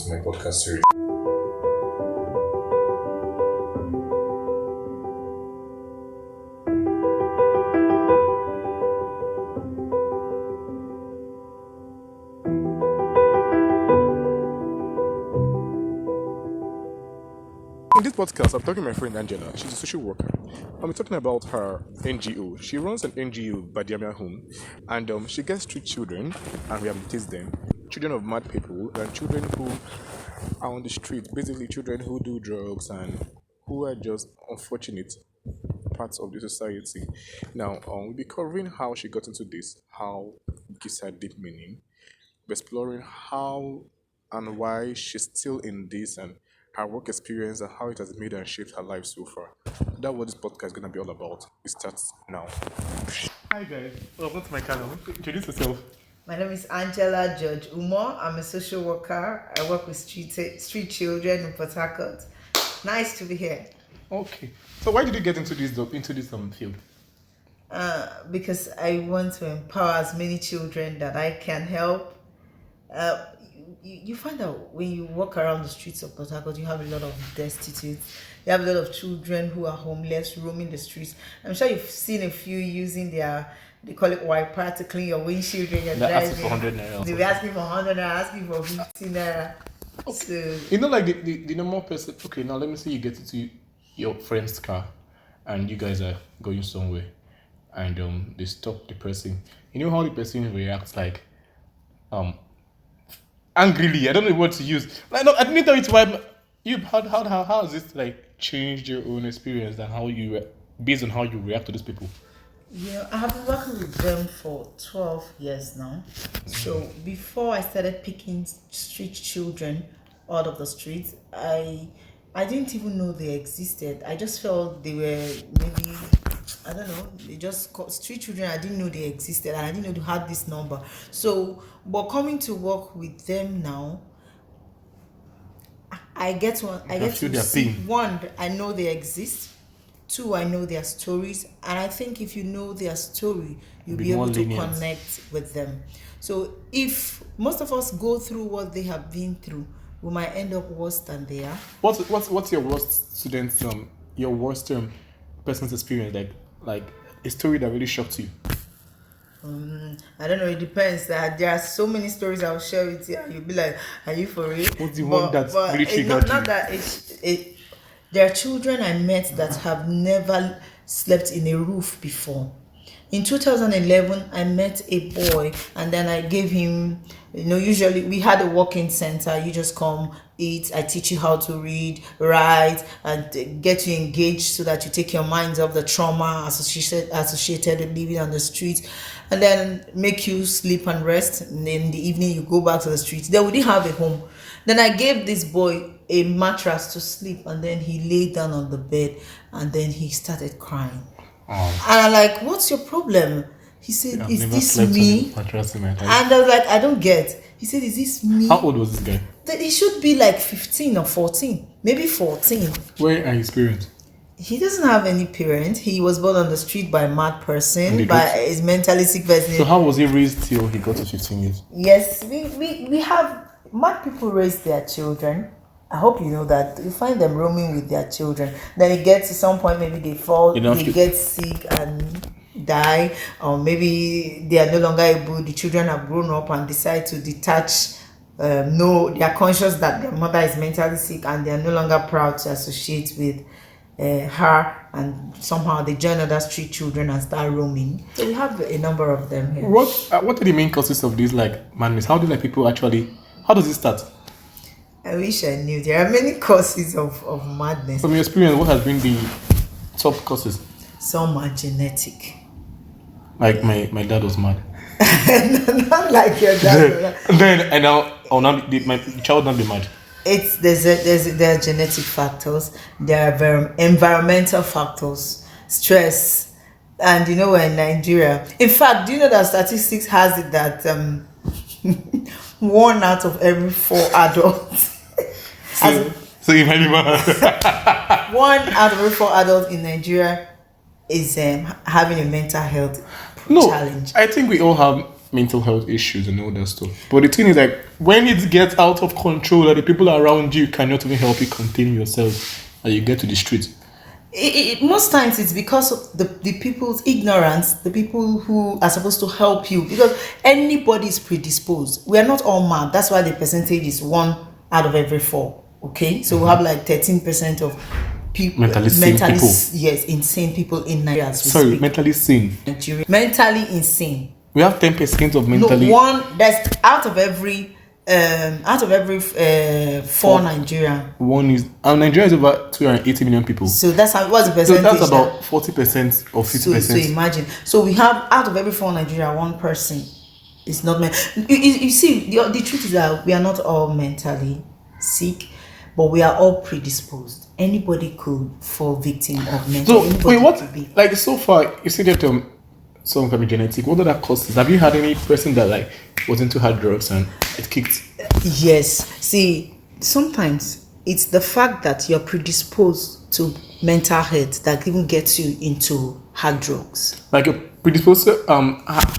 to my podcast series. In this podcast, I'm talking to my friend Angela. She's a social worker. I'm talking about her NGO. She runs an NGO, Badamia Home, and she gets street children and rehabilitates them. Children of mad people and children who are on the street, basically children who do drugs and who are just unfortunate parts of the society. Now, we'll be covering how she got into this, how it gives her deep meaning, exploring how and why she's still in this and her work experience and how it has made and shaped her life so far. That's what this podcast is going to be all about. It starts now. Hi guys, welcome to my channel. Introduce yourself. My name is Angela George Umo. I'm a social worker. I work with street children in Port Harcourt. Nice to be here. Okay. So why did you get into this field? Because I want to empower as many children that I can help. You find out when you walk around the streets of Port Harcourt, you have a lot of destitutes. You have a lot of children who are homeless roaming the streets. I'm sure you've seen a few using they call it wiper to clean your windshield when you're driving. Asking for 100 naira. They were asking for 100 naira, asking for 50 naira. Okay. So, like the normal person. Okay, now let me say you get into your friend's car and you guys are going somewhere and they stop the person. You know how the person reacts, like angrily. I don't know what to use. Like, no, I didn't tell you to why you how has this like changed your own experience and how you based on how you react to these people? Yeah, I have been working with them for 12 years now. So before I started picking street children out of the streets, I didn't even know they existed. I just felt they were maybe, I don't know, they just called street children. I didn't know they existed and I didn't know they had this number. So, but coming to work with them now, I get to see, one, I know they exist. Two, I know their stories, and I think if you know their story, you'll be able to connect with them. So if most of us go through what they have been through, we might end up worse than they are. What's your worst student's your worst person's experience, like a story that really shocked you? I don't know, it depends. There are so many stories I'll share with you and you'll be like, are you for real? What's the one that really triggered you? Not that there are children I met that have never slept in a roof before. In 2011, I met a boy and then I gave him, usually we had a walk-in center. You just come, eat, I teach you how to read, write, and get you engaged so that you take your minds off the trauma associated with living on the streets, and then make you sleep and rest. And in the evening, you go back to the streets. Then we didn't have a home. Then I gave this boy a mattress to sleep, and then he lay down on the bed, and then he started crying. Oh. And I'm like, what's your problem? He said, is this me? And I was like, I don't get. He said, is this me? How old was this guy? He should be like 15 or 14, maybe 14. Where are his parents? He doesn't have any parents. He was born on the street by a mad person, by his mentally sick person. So how was he raised till he got to 15 years? Yes, we have mad people raise their children. I hope you know that. You find them roaming with their children. Then it gets to some point, maybe they fall, they get sick and die, or maybe they are no longer able, the children have grown up and decide to detach. They are conscious that their mother is mentally sick and they are no longer proud to associate with her, and somehow they join other street children and start roaming. So we have a number of them here. What are the main causes of these madness? How do people actually? How does it start? I wish I knew. There are many causes of madness. From your experience, what has been the top causes? Some are genetic. Like my dad was mad. Not like your dad. Then my child not be mad. There are genetic factors. There are environmental factors, stress, and we're in Nigeria. In fact, do you know that statistics has it that 1 out of every 4 adults. So you might be mad. 1 out of every 4 adults in Nigeria is having a mental health challenge. I think we all have mental health issues and all that stuff. But the thing is, like, when it gets out of control, and the people around you cannot even help you contain yourself, and you get to the street. Most times it's because of the people's ignorance, the people who are supposed to help you, because anybody is predisposed. We are not all mad. That's why the percentage is 1 out of every 4. Okay, so we have like 13% of people mentally people. Yes, insane people in Nigeria. Sorry, mentally sane. Nigeria, mentally insane. We have 10% of mentally. No, one that's out of every 4 Nigerian. One is Nigeria is over 280 million people. So that's what's the percentage? So that's about 40% or 50%. So imagine. So we have out of every 4 Nigeria, 1 person is not you see, the truth is that we are not all mentally sick, but we are all predisposed. Anybody could fall victim of mental. So wait, what? Like so far, you see that some can be genetic. What are the causes? Have you had any person that like was into hard drugs and it kicked? Yes. See, sometimes it's the fact that you're predisposed to mental health that even gets you into hard drugs. Like you're predisposed to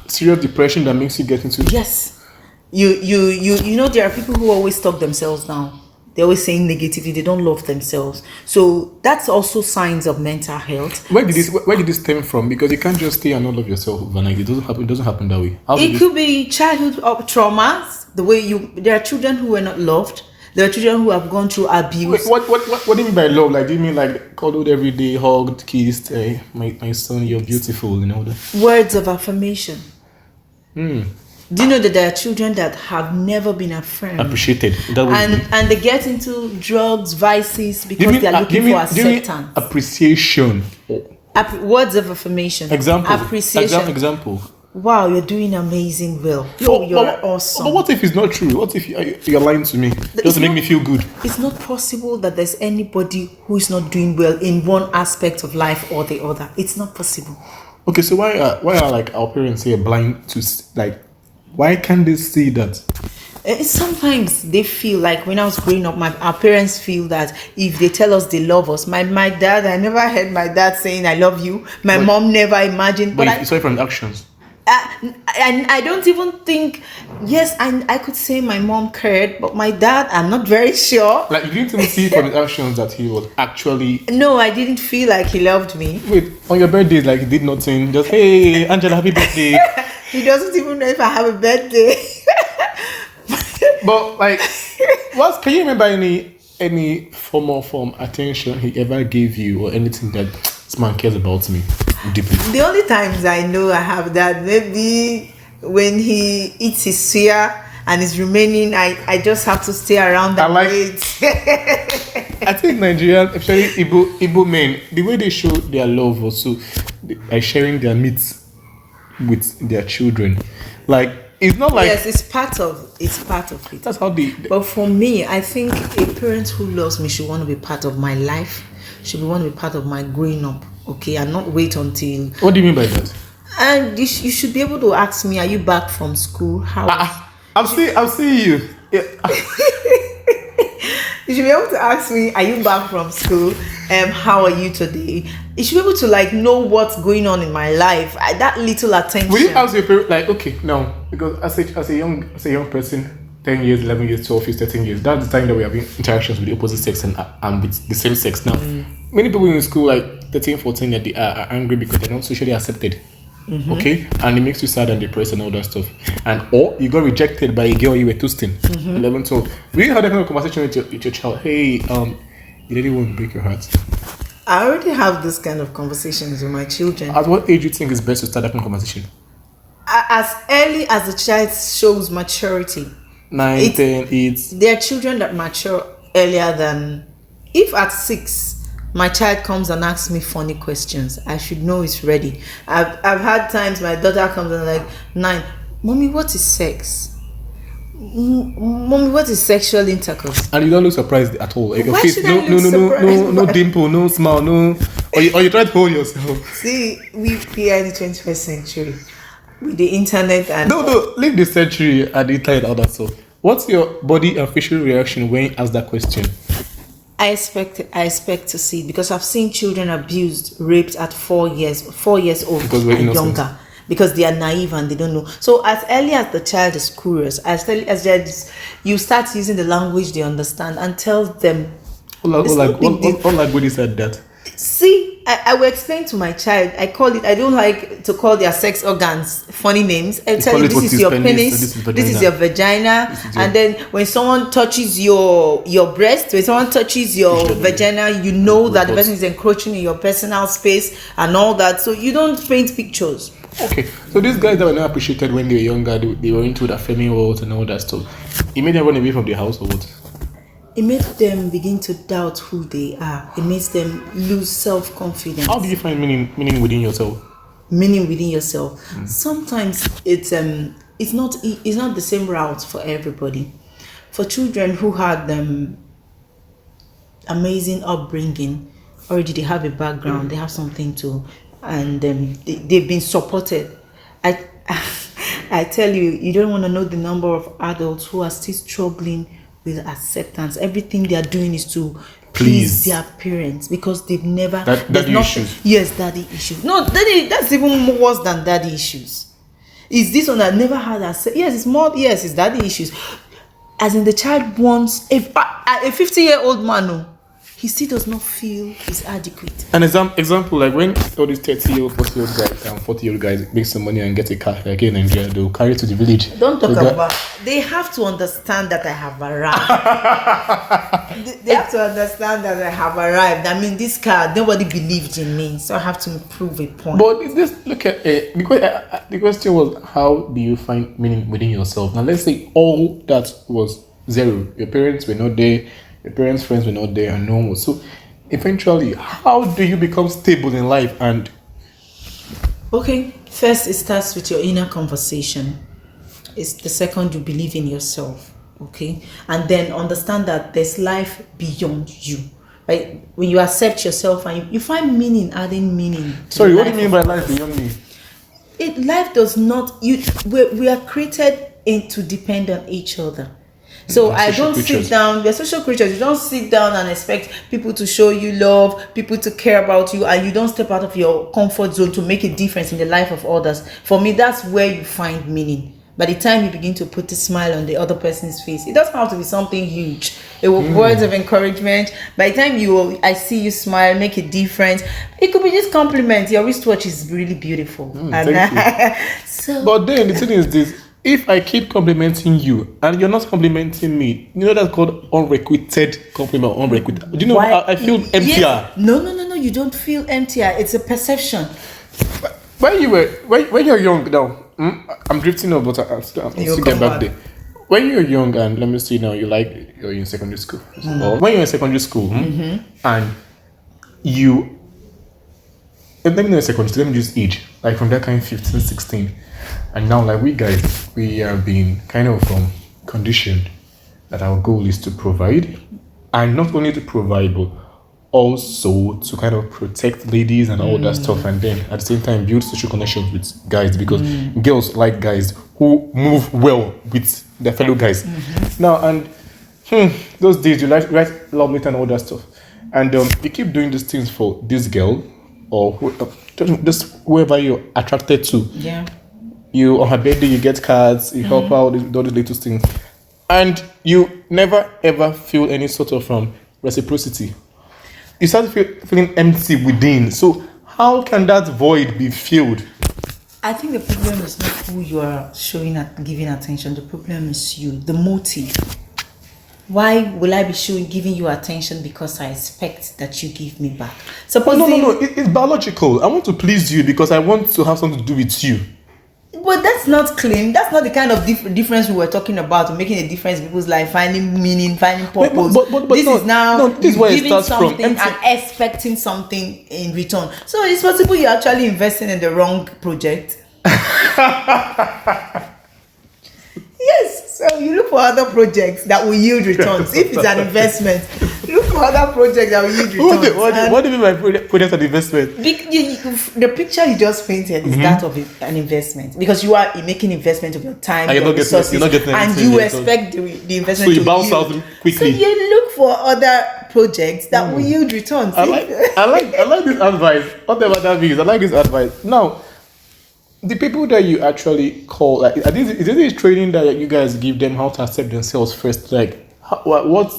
serious depression that makes you get into. Yes. You know, there are people who always talk themselves down. They're always saying negatively. They don't love themselves. So that's also signs of mental health. Where did this stem from? Because you can't just stay and not love yourself overnight. It doesn't happen. It doesn't happen that way. It could be childhood traumas. The way there are children who were not loved. There are children who have gone through abuse. Wait, what do you mean by love? Like, do you mean like cuddled every day, hugged, kissed? My son, you're beautiful, and all that. Words of affirmation. Do you know that there are children that have never been affirmed, appreciated, and they get into drugs, vices because they are looking for acceptance, appreciation, words of affirmation, example, appreciation, example. Wow, you're doing amazing. Well, you're awesome. But what if it's not true? What if you're lying to me just to make me feel good? It's not possible that there's anybody who is not doing well in one aspect of life or the other. It's not possible. Okay, so why are like our parents here blind to like? Why can't they see that? Sometimes they feel like when I was growing up, our parents feel that if they tell us they love us, my dad, I never heard my dad saying I love you. My mom never imagined. But you saw it from the actions. And I don't even think, yes, I could say my mom cared, but my dad, I'm not very sure. Like, you didn't even see from the actions that he was actually... No, I didn't feel like he loved me. Wait, on your birthday, like, he did nothing. Just, hey, Angela, happy birthday. He doesn't even know if I have a birthday. But, like, can you remember any form attention he ever gave you or anything that this man cares about me deeply? The only times I know I have that, maybe when he eats his suya and is remaining, I just have to stay around and wait. I think Nigerian, especially Igbo men, the way they show their love also by sharing their meats with their children. Like, it's not like... Yes, it's part of it. That's how they... But for me, I think a parent who loves me should want to be part of my life, should want to be part of my growing up, okay, and not wait until... What do you mean by that? And you should be able to ask me, are you back from school? How... I'll see you. Yeah. You should be able to ask me, are you back from school? How are you today? You should be able to like know what's going on in my life. That little attention. Will you ask your parents, like, okay, no, because as a young person, 10 years, 11 years, 12 years, 13 years, that's the time that we have interactions with the opposite sex and with the same sex. Now, many people in school, like 13, 14, that they are angry because they're not socially accepted. Okay, and it makes you sad and depressed and all that stuff, or you got rejected by a girl you were toasting 11, 12. We had that kind of conversation with your child. Hey, you didn't want to break your heart. I already have this kind of conversations with my children. At what age do you think is best to start that kind of conversation? As early as the child shows maturity. 9, 10, 8. There are children that mature earlier than... If at 6 my child comes and asks me funny questions, I should know it's ready. I've had times my daughter comes and like, 9, Mommy, what is sex? Mommy, what is sexual intercourse? And you don't look surprised at all. Your Why face, should I look surprised? no dimple, no smile, no. Or you try to hold yourself. See, we are in the 21st century with the internet and... No, leave the century and the internet and all that stuff. What's your body and facial reaction when you ask that question? I expect to see, because I've seen children abused, raped at 4 years old because we're and innocent. younger. because they are naive and they don't know. So as early as the child is curious, you start using the language they understand and tell them. What language said that? See, I will explain to my child. I don't like to call their sex organs funny names. I tell you, this is your penis, this is your vagina, and then when someone touches your breast, when someone touches your vagina, you know that the person is encroaching in your personal space and all that. So you don't paint pictures. Okay, so these guys that were not appreciated when they were younger, they were into the affirming world and all that stuff. It made them run away from the house or what? It makes them begin to doubt who they are. It makes them lose self-confidence. How do you find meaning within yourself? Meaning within yourself. Sometimes it's not the same route for everybody. For children who had amazing upbringing, already they have a background, they have something to, and they've been supported. I tell you, you don't want to know the number of adults who are still struggling with acceptance. Everything they are doing is to please their parents because they've never daddy issues. Yes, daddy issues. No, that's even worse than daddy issues. Is this one that never had it's daddy issues. As in the child wants a 50-year-old man, no, he still does not feel he's adequate. An example, like when all these 30-year-old, 40-year-old guys and 40-year-old guys make some money and get a car, like here in Nigeria, they'll carry it to the village. Don't talk about. They have to understand that I have arrived. They have to understand that I have arrived. I mean, this car, nobody believed in me, so I have to prove a point. But look at it. The question was, how do you find meaning within yourself? Now, let's say all that was zero. Your parents were not there. Your parents' friends were not there and no one was. So eventually, how do you become stable in life? And okay, first it starts with your inner conversation. It's the second, you believe in yourself. Okay, and then understand that there's life beyond you. Right? When you accept yourself and you find meaning, adding meaning. Sorry, what do you mean by life beyond me? Life does not. We are created to depend on each other. So I don't sit down. We're social creatures. You don't sit down and expect people to show you love, people to care about you, and you don't step out of your comfort zone to make a difference in the life of others. For me, that's where you find meaning. By the time you begin to put a smile on the other person's face, it doesn't have to be something huge. It will words of encouragement. By the time I see you smile, make a difference. It could be just compliment. Your wristwatch is really beautiful. Thank you. But then the thing is this. If I keep complimenting you and you're not complimenting me, you know that's called unrequited compliment. Unrequited. Do you know I feel emptier? Yes. No. You don't feel emptier. It's a perception. When you're young now, I'm drifting off, but I'll still get back there. When you're young and let me see now, you're in secondary school. Or when you're in secondary school and you, let me know secondary school, let me just age, like from that kind of 15, 16. And now, like we have been kind of conditioned that our goal is to provide, and not only to provide, but also to kind of protect ladies and all that stuff, and then at the same time build social connections with guys, because girls like guys who move well with their fellow guys. Now, and those days you write love letter and all that stuff, and you keep doing these things for this girl or just whoever you're attracted to. Yeah. You on her birthday, you get cards, you help out with all these little things, and you never ever feel any sort of reciprocity. You start feeling empty within. So how can that void be filled? I think the problem is not who you are giving attention. The problem is you, the motive. Why will I be giving you attention? Because I expect that you give me back. No. It's biological. I want to please you because I want to have something to do with you. But that's not clean. That's not the kind of difference we were talking about, making a difference in people's life, finding meaning, finding purpose. But this is where it starts from. And expecting something in return. So it's possible you're actually investing in the wrong project. Yes, so you look for other projects that will yield returns. If it's an investment, look for other projects that will yield returns. What do you mean by project and investment? The picture you just painted is that of an investment, because you are making investment of your time, and your resources, and you expect the investment to yield. So you bounce out quickly. So you look for other projects that will yield returns. I like this advice. Whatever that means, I like this advice. Now, the people that you actually call, like, is this training that you guys give them how to accept themselves first? Like, what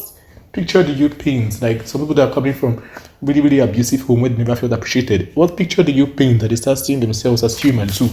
picture do you paint? Like, some people that are coming from really, really abusive home where they never felt appreciated. What picture do you paint that they start seeing themselves as human too?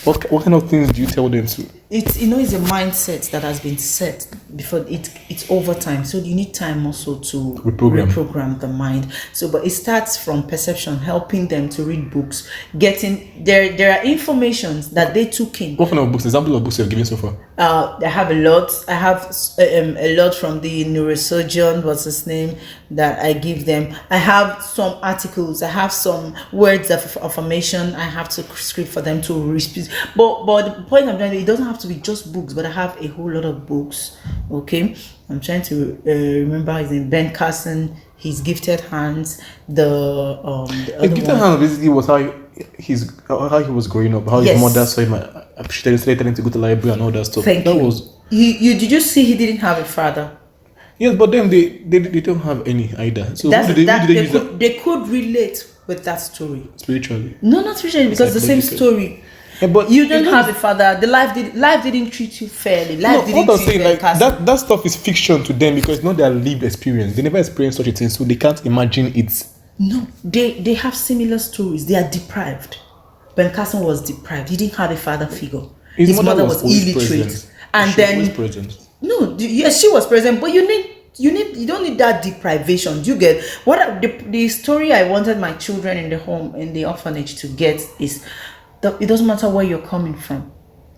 What kind of things do you tell them to? It's it's a mindset that has been set before. It's over time, so you need time also to reprogram the mind. So, but it starts from perception, helping them to read books, getting there are informations that they took in. What kind of books? Example of books you've given so far? I have a lot. I have a lot from the neurosurgeon. What's his name? That I give them. I have some articles. I have some words of affirmation. I have to script for them to repeat. But the point I'm trying to, it doesn't have to be just books. But I have a whole lot of books. Okay, I'm trying to remember his name. Ben Carson. His Gifted Hands. The Gifted Hands basically was how he was growing up. How his mother saw him appreciated, telling him to go to the library and all that stuff. Thank you. Did you see he didn't have a father? Yes, but then they don't have any either. So they could relate with that story. Spiritually? No, not spiritually, because the same story. Yeah, but you don't have a father. The life didn't treat you fairly. Life didn't treat you like that stuff is fiction to them because it's not their lived experience. They never experienced such a thing, so they can't imagine it. No, they have similar stories. They are deprived. Ben Carson was deprived. He didn't have a father figure. His mother was illiterate. Present. And she then was present. No, yes, she was present, but you don't need that deprivation. Do you get what the story I wanted my children in the home, in the orphanage to get is that it doesn't matter where you're coming from,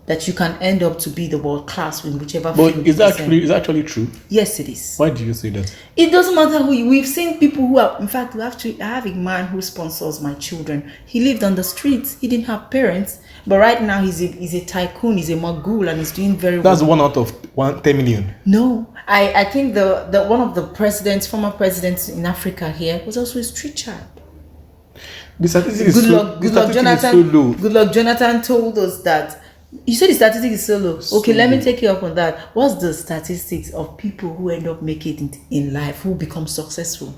that you can end up to be the world class in whichever field. But is that actually true? Yes, it is. Why do you say that? It doesn't matter we've seen people who are, in fact, I have a man who sponsors my children. He lived on the streets. He didn't have parents, but right now he's a tycoon, he's a mogul, and he's doing very well. That's 1 out of 10 million. No, I think the one of the former presidents in Africa here was also a street child. The statistic is so low. Goodluck Jonathan told us that. You said the statistic is so low. Okay, let me take you up on that. What's the statistics of people who end up making it in life, who become successful?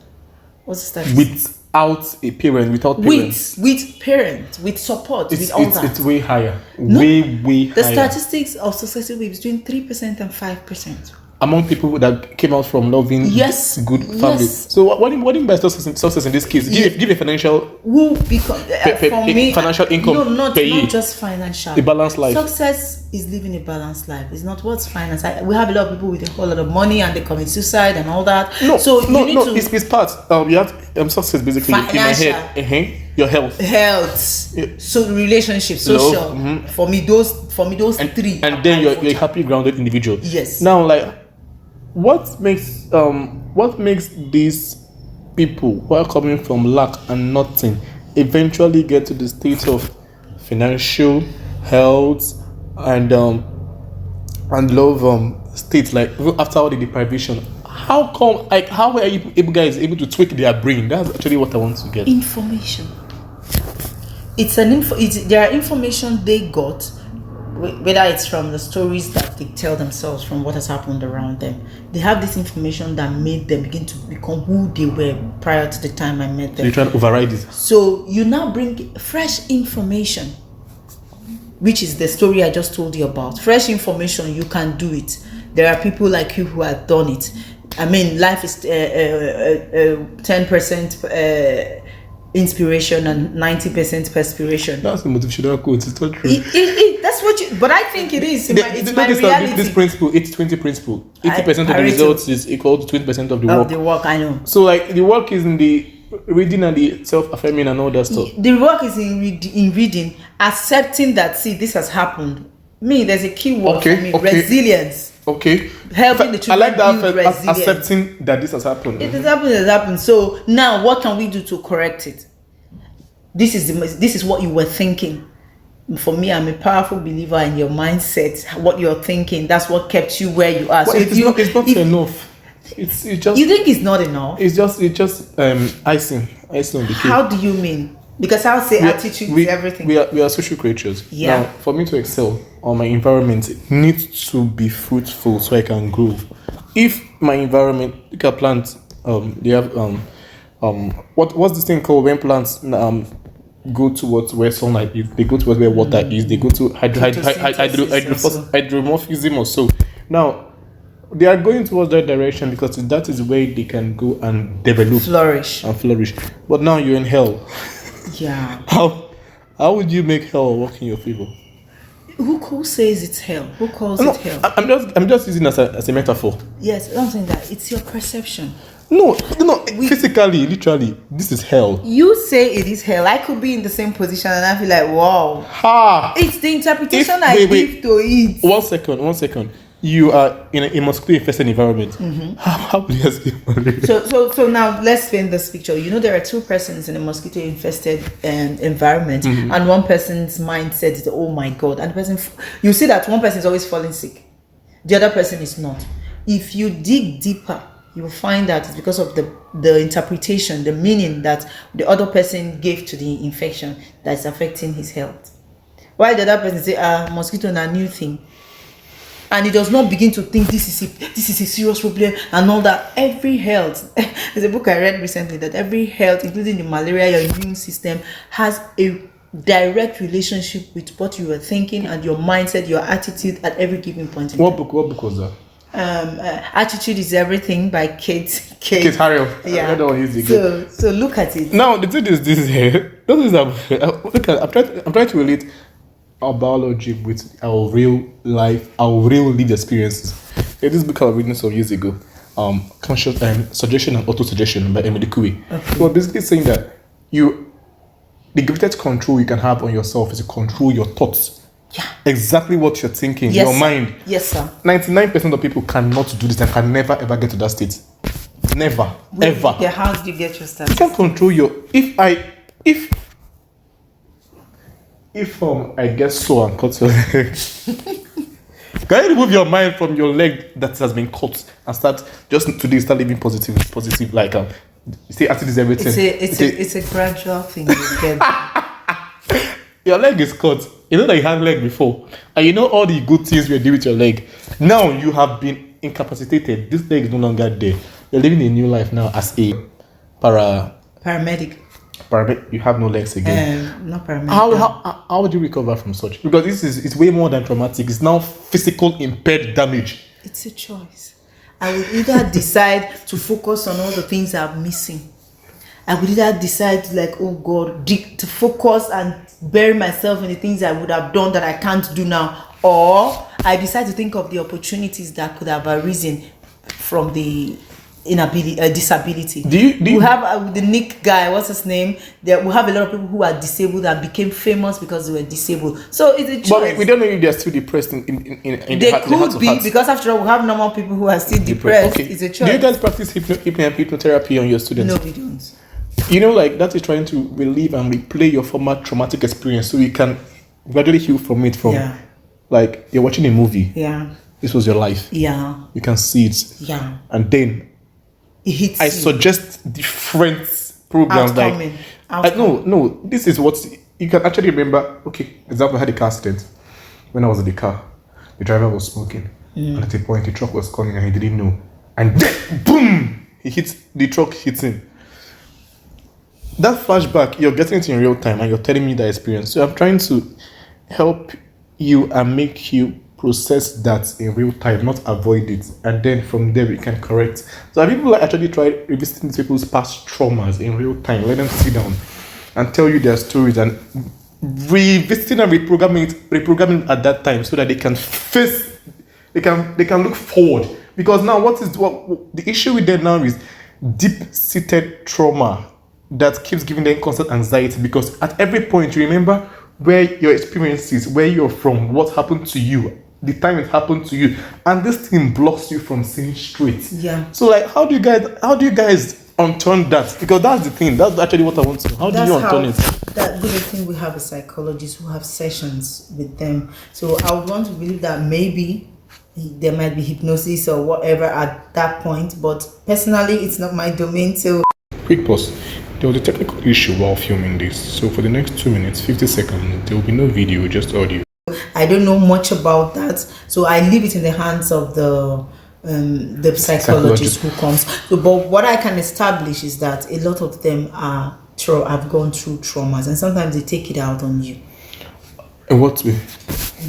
What's the statistics? Without a parent, without parents. With parents, with support, with all that. It's way higher. Way higher. The statistics of success will be between 3% and 5%. Among people that came out from loving good families. Yes. So what do you mean by success in this case? Give a financial financial income. No, not just financial. A balanced life. Success is living a balanced life. It's not what's finance. We have a lot of people with a whole lot of money and they commit suicide and all that. It's part. You have success basically financial. In my head. Your health. Yeah. So relationships, social. Mm-hmm. For me those three. And then you're a happy, grounded individual. Yes. Now, like, what makes these people who are coming from lack and nothing eventually get to the state of financial health and love state, like after all the deprivation? How come? Like, how are you guys able to tweak their brain? That's actually what I want to get. Information. There are information they got, whether it's from the stories that they tell themselves, from what has happened around them. They have this information that made them begin to become who they were prior to the time I met them. So you try to override it. So you now bring fresh information, which is the story I just told you about. Fresh information, you can do it. There are people like you who have done it. I mean, life is 10% inspiration and 90% perspiration. That's the motivational quote. It's not true. That's what you. But I think it is. It's my reality. This principle, 80-20 principle. 80% of the results is equal to 20% of the work. Of the work, I know. So, like, the work is in the reading and the self-affirming and all that stuff. The work is in reading, accepting that. See, this has happened. There's a key word for me: resilience. Okay. Helping the children. I like that accepting that this has happened. It has happened. So now, what can we do to correct it? This is what you were thinking. For me, I'm a powerful believer in your mindset. What you're thinking, that's what kept you where you are. So it's not enough. It's just. You think it's not enough? It's just icing on the cake. How do you mean? Because I would say attitude is everything. We are social creatures. Yeah. Now, for me to excel, or my environment needs to be fruitful so I can grow. If my environment, look at plants, they have what's this thing called when plants go towards where sunlight is, they go towards where water is, they go to hydromorphism or so. Now, they are going towards that direction because that is where they can go and develop, flourish. But now you're in hell. Yeah. How would you make hell work in your favor? Who says it's hell? Who calls it hell? I'm just using it as a metaphor. Yes, I'm saying that it's your perception. No, physically, literally, this is hell. You say it is hell. I could be in the same position and I feel like, wow. It's the interpretation I give to it. 1 second. You are in a mosquito-infested environment. Mm-hmm. How will you escape malaria? So now let's paint this picture. There are two persons in a mosquito-infested environment, mm-hmm. and one person's mindset is, oh my God, and the person, you see that one person is always falling sick, the other person is not. If you dig deeper, you will find that it's because of the interpretation, the meaning that the other person gave to the infection that's affecting his health. While the other person say, mosquito is a new thing. And he does not begin to think this is a serious problem and all that. Every health, there's a book I read recently that every health, including the malaria, your immune system, has a direct relationship with what you were thinking and your mindset, your attitude at every given point in time. What book was that? Attitude is Everything by Kate Harrell. Yeah. So look at it. Now the thing is this here. I'm trying to relate our biology with our real life, our real lived experiences. This book I was reading some years ago, Conscious Suggestion and Auto-Suggestion by Emily Coué. Okay. So basically saying that the greatest control you can have on yourself is to control your thoughts. Yeah. Exactly what you're thinking, yes, your mind. Yes, sir. 99% of people cannot do this and can never ever get to that state. Never. Ever. Yeah, how do you get your start? You can control your if I get sore and cut your leg, can you remove your mind from your leg that has been cut and start living positive like you say attitude is everything. It's a gradual thing you get. Your leg is cut. You know that you had leg before, and you know all the good things you do with your leg. Now you have been incapacitated. This leg is no longer there. You're living a new life now as a paramedic. You have no legs again. Not paramedic. How would you recover from such? Because it's way more than traumatic. It's now physical impaired damage. It's a choice. I would either decide to focus on all the things I'm missing. I would either decide to focus and bury myself in the things I would have done that I can't do now, or I decide to think of the opportunities that could have arisen from the disability. We have the Nick guy, what's his name? We have a lot of people who are disabled that became famous because they were disabled. So it's a choice. But we don't know if they're still depressed in they could be, because after all, we have normal people who are still depressed. Okay. It's a choice. Do you guys practice hypnotherapy on your students? No, we don't. That is trying to relieve and replay your former traumatic experience so you can gradually heal from it. Like you're watching a movie. Yeah. This was your life. Yeah. You can see it. Yeah. And then it hits I suggest different programs No, this is what you can actually remember. Okay, example, I had a car accident. When I was in the car, the driver was smoking. And at a point, the truck was coming and he didn't know. And then, boom! The truck hits him. That flashback, you're getting it in real time and you're telling me that experience. So I'm trying to help you and make you process that in real time, not avoid it. And then from there, we can correct. So have people actually tried revisiting people's past traumas in real time? Let them sit down and tell you their stories and revisiting and reprogramming at that time so that they can face, they can look forward. Because now what the issue with them now is deep-seated trauma that keeps giving them constant anxiety, because at every point you remember where your experience is, where you're from, what happened to you, the time it happened to you, and this thing blocks you from seeing straight. Yeah. So how do you guys unturn that? Because that's the thing. That's actually what I want to know. How do you unturn it? That good thing, we have a psychologist who have sessions with them. So I would want to believe that maybe there might be hypnosis or whatever at that point, but personally it's not my domain. So quick pause. There was a technical issue while filming this, so for the next 2 minutes 50 seconds there will be no video, just audio. I don't know much about that, so I leave it in the hands of the psychologist who comes. So, but what I can establish is that a lot of them are I've gone through traumas, and sometimes they take it out on you. In what way?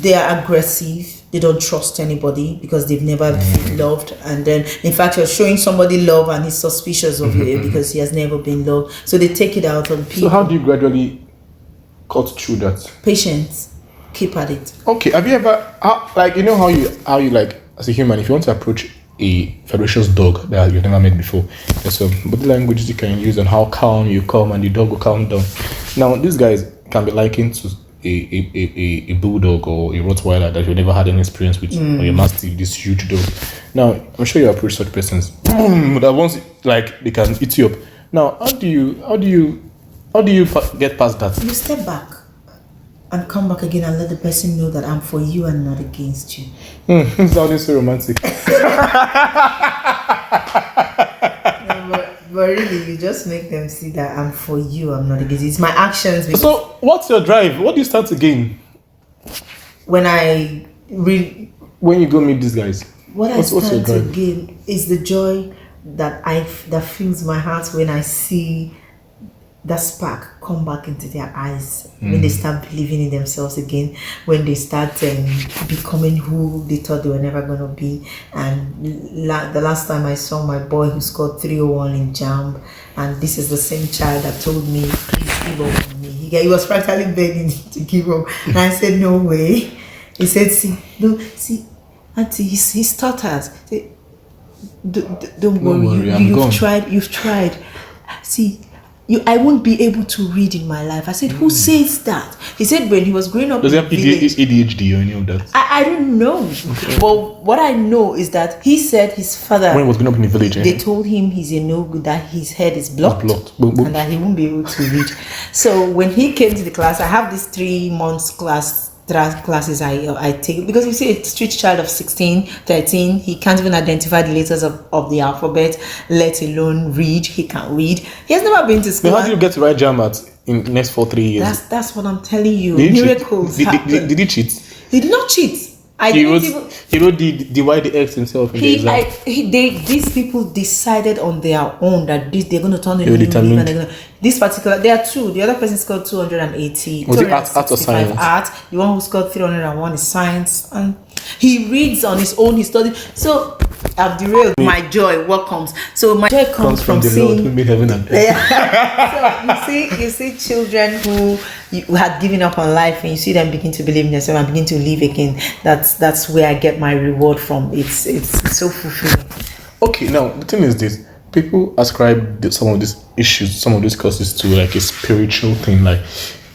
They are aggressive. They don't trust anybody because they've never been loved. And then, in fact, you're showing somebody love and he's suspicious of you because he has never been loved. So they take it out on people. So how do you gradually cut through that? Patience. Keep at it. Okay. Have you ever, like, you know how you like, as a human, if you want to approach a ferocious dog that you've never met before, there's some body languages you can use and how calm you come and the dog will calm down. Now, these guys can be likened to a bulldog or a Rottweiler that you've never had any experience with, or a mastiff, this huge dog. Now, I'm sure you approach such persons that once like they can eat you up. Now, how do you get past that? You step back and come back again and let the person know that I'm for you and not against you. It sounds so romantic. But really, you just make them see that I'm for you, I'm not against you. It's my actions. So, what's your drive? What do you start to gain? When you go meet these guys? What's your drive? To gain is the joy that fills my heart when I see that spark come back into their eyes, when they start believing in themselves again, when they start becoming who they thought they were never going to be. And the last time I saw my boy who scored 301 in JAMB, and this is the same child that told me, please give up on me. He was practically begging to give up, and I said, no way. He said, see, auntie, he stutters. Don't worry, you've tried. See, I won't be able to read in my life. I said, who says that? He said when he was growing up. Does he have ADHD or any of that? I don't know. But what I know is that he said his father, when he was growing up in the village, they told him he's a no good, that his head is blocked. Boom. And that he won't be able to read. So when he came to the class, I have this 3 months classes I take, because you see a street child of 16, 13, he can't even identify the letters of the alphabet, let alone read. He can't read. He has never been to school. But how do you get to write JAMB in the next 3 years? That's what I'm telling you. Miracles happen. Did he cheat? He did not cheat. He wrote the Y, the X himself in the exam. These people decided on their own that they're going to turn into new leaf, and they're going to, this particular, there are 2. The other person scored 280. Was it art or science? Art. The one who scored 301 is science, and he reads on his own. He studies. So I've derailed my joy. What comes? So my joy comes from the seeing. Lord who made heaven and earth. So you see children who had given up on life, and you see them begin to believe in themselves and begin to live again. That's where I get my reward from. It's so fulfilling. Okay, now the thing is this: people ascribe some of these issues, some of these causes to like a spiritual thing, like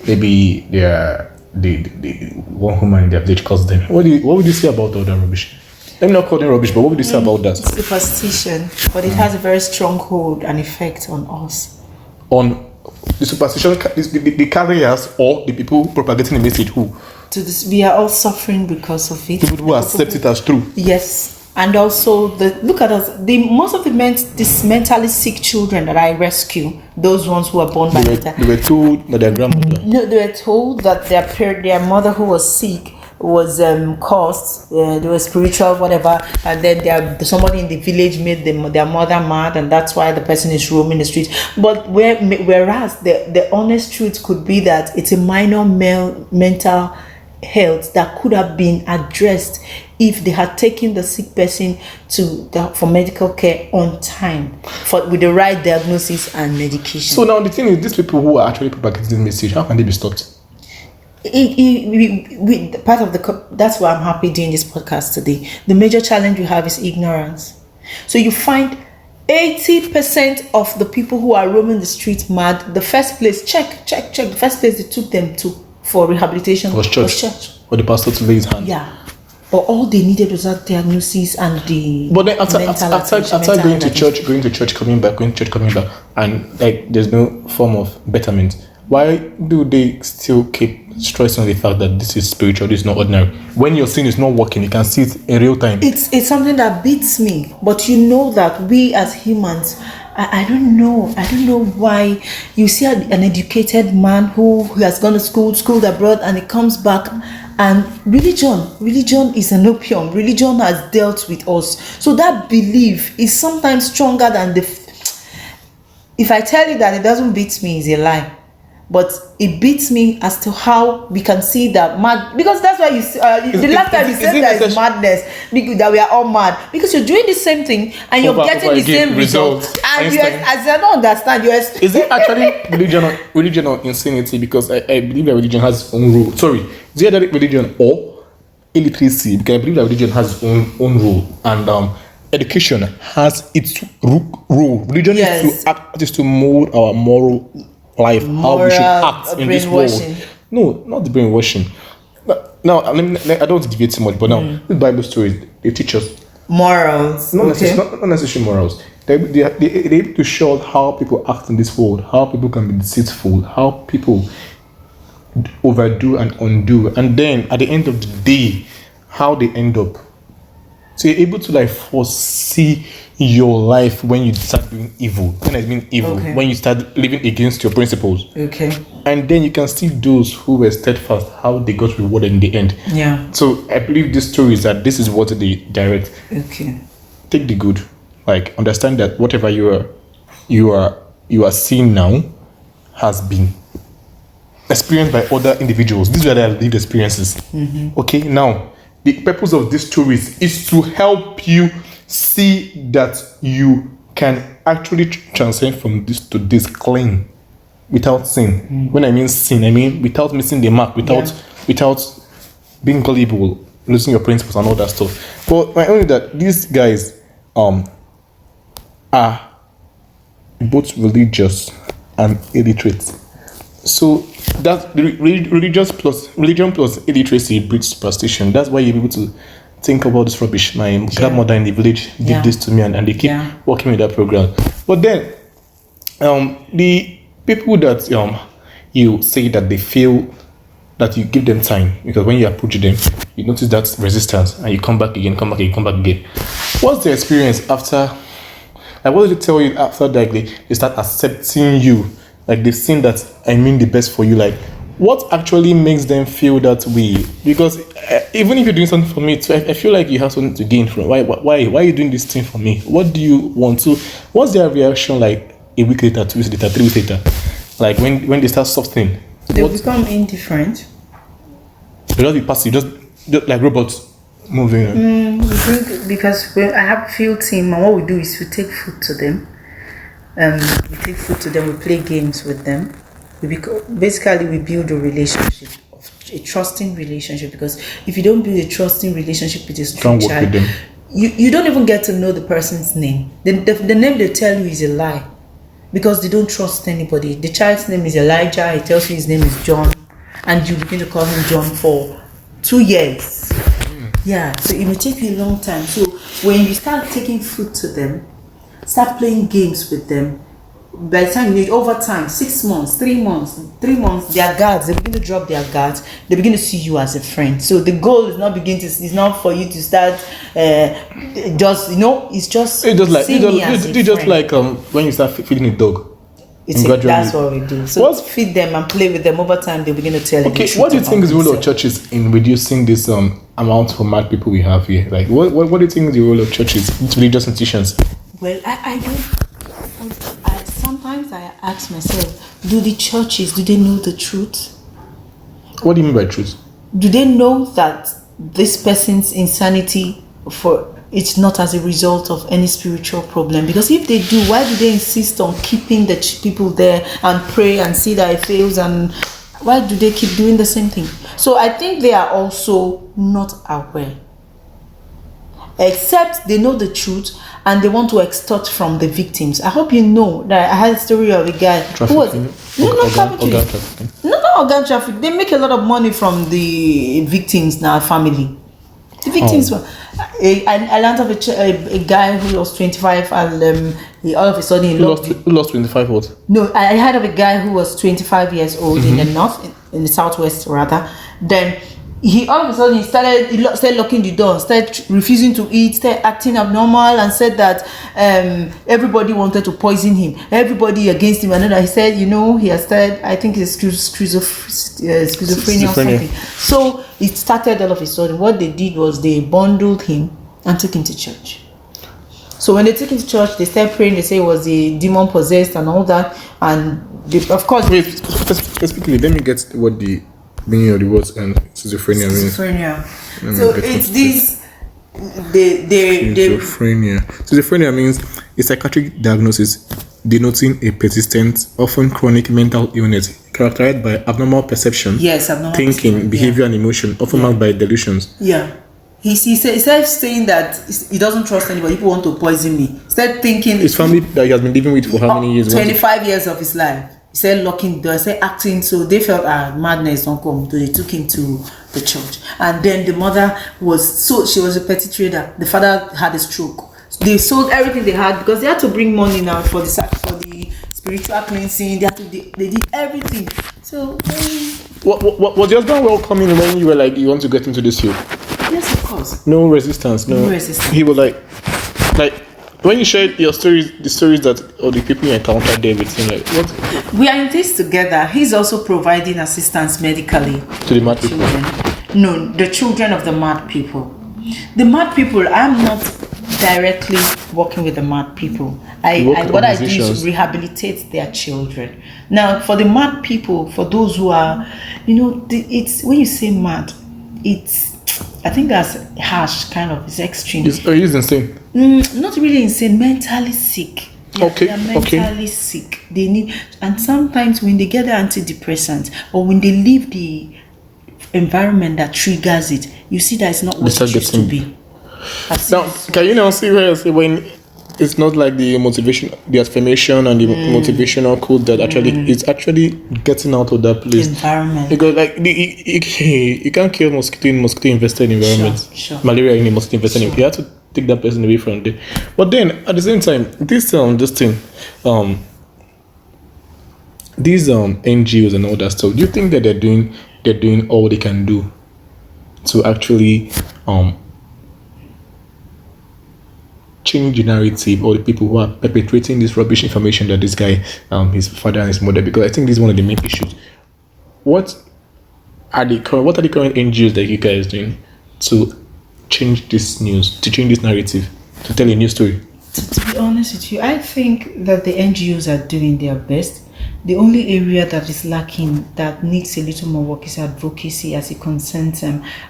maybe they are the one woman in their village caused them. What would you say about all that rubbish? Let me not call them rubbish, but what would you say about that? It's superstition, but it has a very strong hold and effect on us. On the superstition, the carriers or the people propagating the message? Who? We are all suffering because of it. People who accept it as true. Yes. And also, look at us. Most of these mentally sick children that I rescue, those ones who are born by later. They were told that their grandmother. No, they were told that their mother who was sick was cursed. They were spiritual, whatever, and then somebody in the village made their mother mad, and that's why the person is roaming the streets. But whereas the honest truth could be that it's a minor mental health that could have been addressed if they had taken the sick person for medical care on time, with the right diagnosis and medication. So now the thing is, these people who are actually propagating this message, how can they be stopped? That's why I'm happy doing this podcast today. The major challenge we have is ignorance. So you find 80% of the people who are roaming the street mad, the first place, check. The first place they took them to for rehabilitation was church. Or the pastor to lay his hand. Yeah. But all they needed was that diagnosis and the. But then after going to church, coming back, and like there's no form of betterment. Why do they still keep stressing on the fact that this is spiritual, this is not ordinary? When your sin is not working, you can see it in real time. It's something that beats me. But you know that we as humans, I don't know why you see an educated man who has gone to school abroad, and he comes back, and religion is an opium. Religion has dealt with us. So that belief is sometimes stronger than if I tell you that it doesn't beat me, it's a lie. But it beats me as to how we can see that mad, because that's why you the last time you said that it's madness, that we are all mad, because you're doing the same thing and you're getting the same results. And as I don't understand, is it actually religion or insanity? Because I believe that religion has its own rule. Sorry, is it either religion or illiteracy? Because I believe that religion has its own rule, and education has its rule. Religion is to mold our moral life, how we should act in this world. No, not the brainwashing. Now, I don't want to deviate too much, but now, the Bible stories, they teach us morals. Not necessarily morals. They're able to show how people act in this world, how people can be deceitful, how people overdo and undo, and then at the end of the day, how they end up. So you're able to foresee your life when you start doing evil. When I mean evil, when you start living against your principles. Okay. And then you can see those who were steadfast, how they got rewarded in the end. Yeah. So I believe this story is that this is what they direct. Okay. Take the good. Understand that whatever you are seeing now has been experienced by other individuals. These are their lived experiences. Mm-hmm. Okay, now the purpose of these stories is to help you see that you can actually transcend from this to this clean without sin. Mm. When I mean sin, I mean without missing the mark, without being gullible, losing your principles and all that stuff. But my only that these guys are both religious and illiterate. So that religion plus illiteracy breeds superstition. That's why you're able to think about this rubbish. My grandmother in the village did this to me, and they keep working with that program. But then, the people that you say that they feel that you give them time, because when you approach them, you notice that resistance, and you come back again. What's the experience after? What did they tell you after that? They start accepting you, they've seen that I mean the best for you. What actually makes them feel that way? Because even if you're doing something for me too, I feel like you have something to gain from. Why are you doing this thing for me? What do you want to? What's their reaction a week later, 2 weeks later, 3 weeks later? When they start softening, they become indifferent. They just be passive, just like robots moving. Because I have a field team, and what we do is we take food to them. We play games with them. Basically, we build a relationship, a trusting relationship. Because if you don't build a trusting relationship with a strange child, you don't even get to know the person's name. The name they tell you is a lie, because they don't trust anybody. The child's name is Elijah. He tells you his name is John, and you begin to call him John for 2 years. Yeah, so it may take you a long time. So when you start taking food to them, start playing games with them, by the time you need over time, 6 months, 3 months, their guards, they begin to drop their guards. They begin to see you as a friend. So the goal is not for you to start it's just when you start feeding a dog. That's what we do. So feed them and play with them. Over time, they begin to tell you. Okay, what do you think is the role of churches in reducing this amount of mad people we have here? What do you think is the role of churches, religious institutions? Well, sometimes I ask myself, do the churches, do they know the truth? What do you mean by truth? Do they know that this person's insanity it's not as a result of any spiritual problem? Because if they do, why do they insist on keeping the people there and pray and see that it fails? And why do they keep doing the same thing? So I think they are also not aware. Except they know the truth and they want to extort from the victims. I hope you know that I had a story of a guy who was organ trafficking. They make a lot of money from the victims now, family. The victims were. I learned of a guy who lost 25 and he all of a sudden who lost 25 what? No, I heard of a guy who was 25 years old in the north, in the southwest rather. Then he all of a sudden started locking the door, started refusing to eat, started acting abnormal, and said that everybody wanted to poison him, everybody against him. And then he said, he has started, I think it's schizophrenia or something. So it started all of a sudden. What they did was they bundled him and took him to church. So when they took him to church, they started praying. They say it was a demon possessed and all that. And they, of course, Wait, specifically, let me get what the meaning of the words and schizophrenia means. Schizophrenia. So it's this. Schizophrenia. Schizophrenia means a psychiatric diagnosis denoting a persistent, often chronic mental illness characterized by abnormal perception, abnormal thinking, perception, behavior, and emotion, often marked by delusions. Yeah. He started saying that he doesn't trust anybody. People want to poison me. He started thinking his family that he has been living with for how many years? 25 years of his life. He said locking doors, said acting. So they felt madness don't come. So they took him to the church. And then the mother she was a petty trader. The father had a stroke. They sold everything they had because they had to bring money now for the spiritual cleansing. They did everything. So what was your husband welcoming when you were like you want to get into this field? Yes, of course. No resistance. No resistance. He was like when you shared your stories, the stories that all the people you encountered there with him, like what? We are in this together. He's also providing assistance medically to the mad people. No, the children of the mad people. The mad people. I'm not directly working with the mad people. What I do is rehabilitate their children. Now, for the mad people, for those who are, it's when you say mad, I think that's harsh, kind of. It's extreme. He's insane. Not really insane, mentally sick. They're mentally sick. They need, and sometimes when they get the antidepressant or when they leave the environment that triggers it, you see that it's not what it used to be. Now, can you now see where I say when it's not like the motivation, the affirmation and the motivational code that it's actually getting out of that place. Environment. Because like you can't kill mosquito in mosquito infested environment. Sure. Malaria in a mosquito infested environment. You have to take that person away from there. But then at the same time, these NGOs and all that stuff, do you think that they're doing all they can do to actually change the narrative or the people who are perpetrating this rubbish information that this guy, his father and his mother, because I think this is one of the main issues. What are the current NGOs that you guys doing to change this news, to change this narrative, to tell a new story? To be honest with you, I think that the NGOs are doing their best. The only area that is lacking, that needs a little more work, is advocacy as it concerns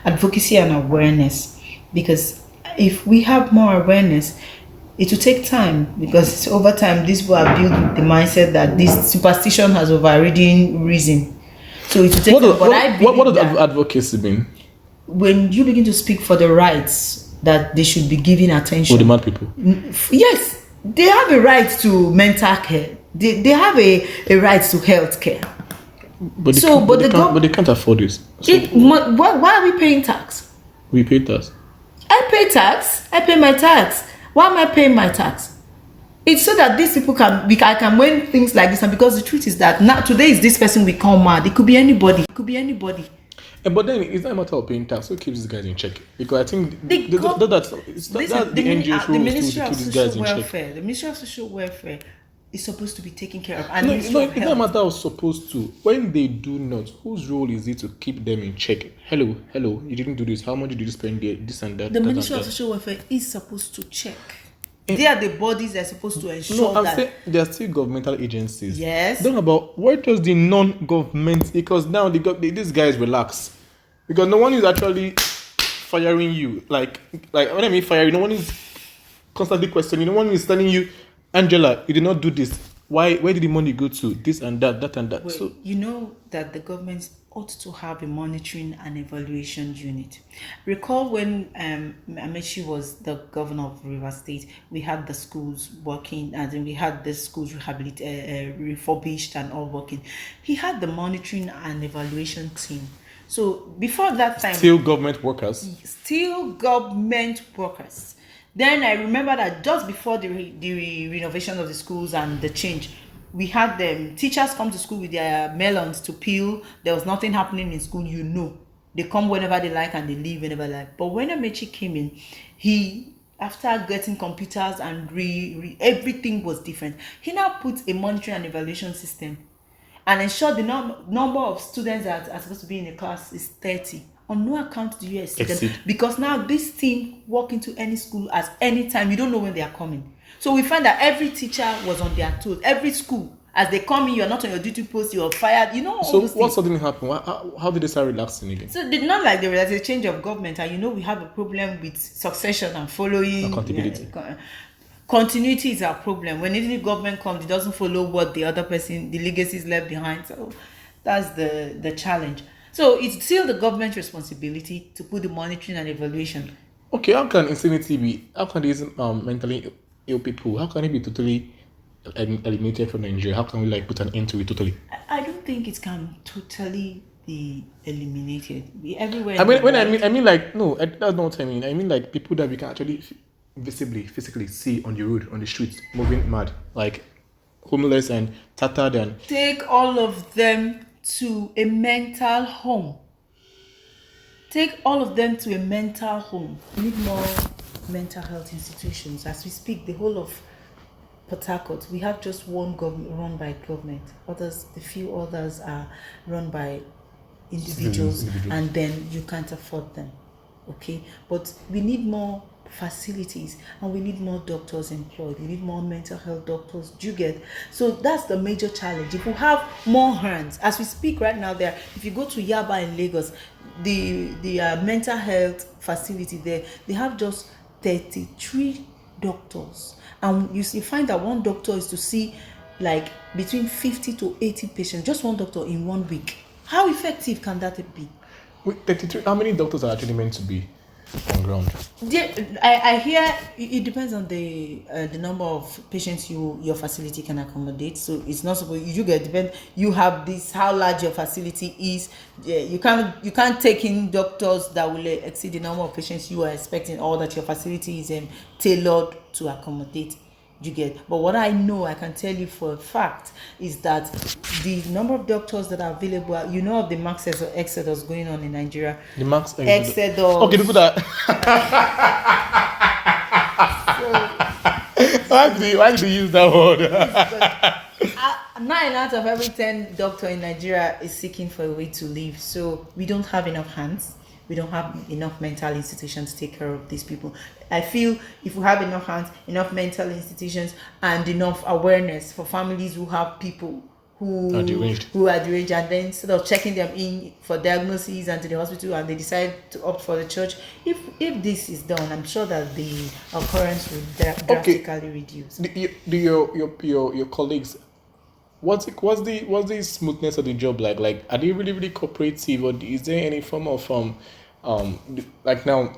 advocacy and awareness. Because if we have more awareness, it will take time, because over time these people are built with the mindset that this superstition has overridden reason. So it will take time. But what does advocacy mean? When you begin to speak for the rights that they should be given attention. For the mad people? Yes, they have a right to mental care. They have a right to health care. But they can't afford this. So why are we paying tax? We pay tax. I pay tax. I pay my tax. Why am I paying my tax? It's so that these people I can win things like this. And because the truth is that now today is this person we call mad. It could be anybody. It could be anybody. But then it's not a matter of paying tax. Who keeps these guys in check? Because I think the NGOs who Ministry keep of these guys Social in check. Welfare. The Ministry of Social Welfare is supposed to be taken care of. And no, it's not a matter of supposed to. When they do not, whose role is it to keep them in check? Hello, you didn't do this. How much did you spend there? This and that. The Ministry of Social Welfare is supposed to check. They are the bodies that are supposed to ensure that. Saying they are still governmental agencies. Yes. Don't know about where does the non-government, because now these guys relax. Because no one is actually firing you. Like when I mean firing, no one is constantly questioning. No one is telling you, Angela, you did not do this. Why? Where did the money go to? This and that, and that. Well, so you know that the government ought to have a monitoring and evaluation unit. Recall when Amechi was the governor of Rivers State, we had the schools working, and then we had the schools refurbished and all working. He had the monitoring and evaluation team. So before that time, still government workers. Then I remember that just before the renovation of the schools and the change, we had them teachers come to school with their melons to peel. There was nothing happening in school, They come whenever they like and they leave whenever they like. But when Amechi came in, he, after getting computers and everything was different, he now put a monitoring and evaluation system and ensured the number of students that are supposed to be in a class is 30 On no account do you exceed them. Exceed. Because now this team walk into any school at any time. You don't know when they are coming. So we find that every teacher was on their toes. Every school, as they come in, you're not on your duty post, you're fired. You know all So those what things. suddenly happened? How did they start relaxing again? So not like there was a change of government, and we have a problem with succession and following. Accountability. Continuity is our problem. When any government comes, it doesn't follow what the other person, the legacies left behind. So that's the challenge. So it's still the government's responsibility to put the monitoring and evaluation. Okay, how can insanity be? How can these mentally ill people? How can it be totally eliminated from Nigeria? How can we put an end to it totally? I don't think it can totally be eliminated. Everywhere. I mean, no, that's not what I mean. I mean, people that we can actually visibly, physically see on the road, on the streets, moving mad, like homeless and tattered and. Take all of them to a mental home. Take all of them to a mental home. We need more mental health institutions. As we speak, the whole of Port Harcourt, we have just one run by government. The few others are run by individuals, and then you can't afford them. Okay, but we need more facilities, and we need more doctors employed. We need more mental health doctors. Do you get? So that's the major challenge. If we have more hands, as we speak right now, there, if you go to Yaba in Lagos, the mental health facility there, they have just 33 doctors, and you find that one doctor is to see between 50 to 80 patients, just one doctor in 1 week. How effective can that be? Wait, 33. How many doctors are actually meant to be on ground? I hear it depends on the number of patients your facility can accommodate. So it's not supposed you have this, how large your facility is. You can't take in doctors that will exceed the number of patients you are expecting, or that your facility is tailored to accommodate. You get? But what I know, I can tell you for a fact, is that the number of doctors that are available, of the max exodus going on in Nigeria. The max exodus. Okay, look at that. Why do you use that word? 9 out of every 10 doctor in Nigeria is seeking for a way to live. So we don't have enough hands. We don't have enough mental institutions to take care of these people. I feel if we have enough hands, enough mental institutions, and enough awareness for families who have people who are deranged, and then instead of checking them in for diagnoses and to the hospital, and they decide to opt for the church, if this is done, I'm sure that the occurrence will drastically reduce. Your colleagues, what's the smoothness of the job like? Are they really cooperative, or is there any form of now,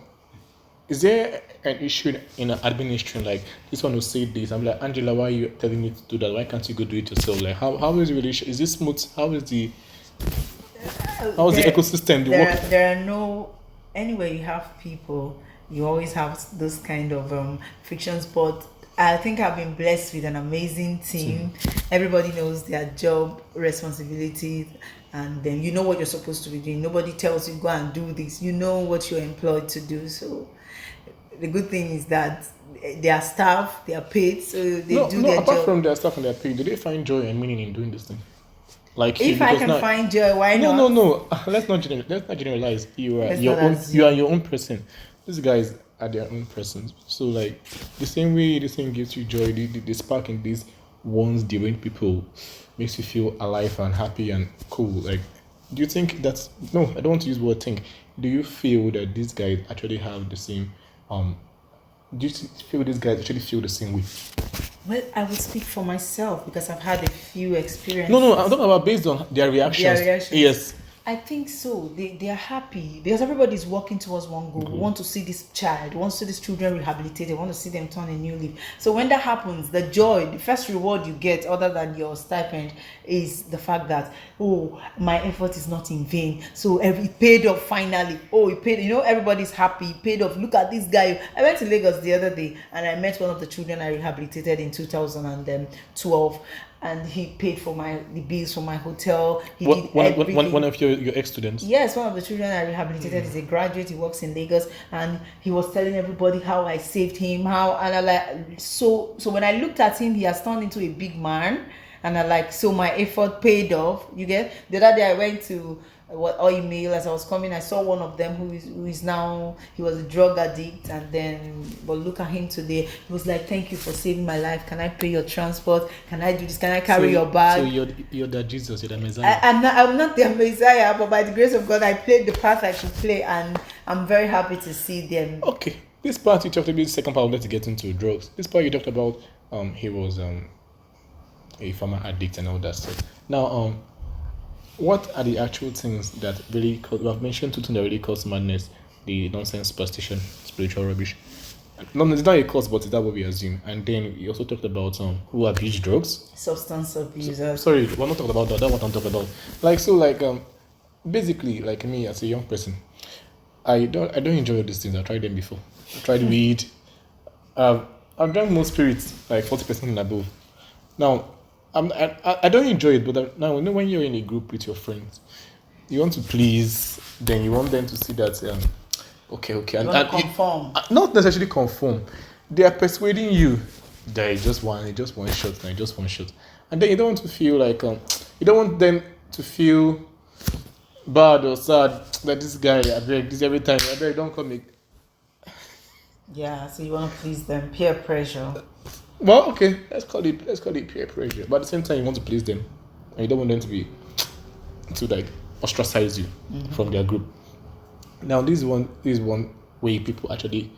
is there an issue in administration, this one will say this, I'm like, Angela, why are you telling me to do that? Why can't you go do it yourself? How is the relation? Is this smooth? How is the ecosystem? There are no, anywhere you have people, you always have those kind of frictions, but I think I've been blessed with an amazing team. Everybody knows their job responsibilities, and then you know what you're supposed to be doing. Nobody tells you go and do this. You know what you're employed to do. So the good thing is that their staff, they are paid, so they do their job. Apart from their staff and their paid, do they find joy and meaning in doing this thing? If I can find joy, why not? No. Let's not generalize. You are your own person. These guys are their own persons. So the same way this thing gives you joy, the spark in these ones deranged people makes you feel alive and happy and cool. Do you think that's no? I don't want to use the word think. Do you feel that these guys actually have the same? Do you feel these guys actually feel the same way? Well, I will speak for myself because I've had a few experiences. No, I'm talking about based on their reactions. Yes. I think so. They are happy because everybody's working towards one goal. We want to see this child, we want to see these children rehabilitated, we want to see them turn a new leaf. So when that happens, the joy, the first reward you get other than your stipend is the fact that, oh, my effort is not in vain. So it paid off finally. Oh, it paid, everybody's happy, it paid off. Look at this guy. I went to Lagos the other day and I met one of the children I rehabilitated in 2012. And he paid for the bills for my hotel. One of your ex-students? Yes, one of the children I rehabilitated is a graduate. He works in Lagos, and he was telling everybody how I saved him. So when I looked at him, he has turned into a big man, and so my effort paid off. You get? The other day I went to email. As I was coming, I saw one of them who is now, he was a drug addict, and then, but look at him today. He was like, thank you for saving my life. Can I pay your transport? Can I do this? Can I carry your bag? So you're the Jesus, you're the Messiah. I'm not the Messiah, but by the grace of God, I played the part I should play, and I'm very happy to see them. Okay, this part you talked about, the second part, let's get into drugs. This part you talked about, he was a former addict and all that stuff. Now, what are the actual things that really cause? We have mentioned two things that really cause madness: the nonsense, superstition, spiritual rubbish. No, it's not a cause, but is that what we assume? And then we also talked about who abuse drugs, Substance abusers. Sorry, we're not talking about that. That's what I'm talking about. Basically, like me as a young person, I don't enjoy all these things. I tried them before. I tried weed. I've drank more spirits, like 40% and above. Now, I don't enjoy it, but now when you're in a group with your friends, you want to please, then you want them to see that okay, You want to conform. Not necessarily conform. They are persuading you that it's just one shot, and then you don't want to feel like you don't want them to feel bad or sad that this guy, I beg this every time, I beg don't come make. Yeah, so you want to please them, peer pressure. Well, okay, let's call it peer pressure. But at the same time, you want to please them, and you don't want them to like ostracize you from their group. Now, this is one way people actually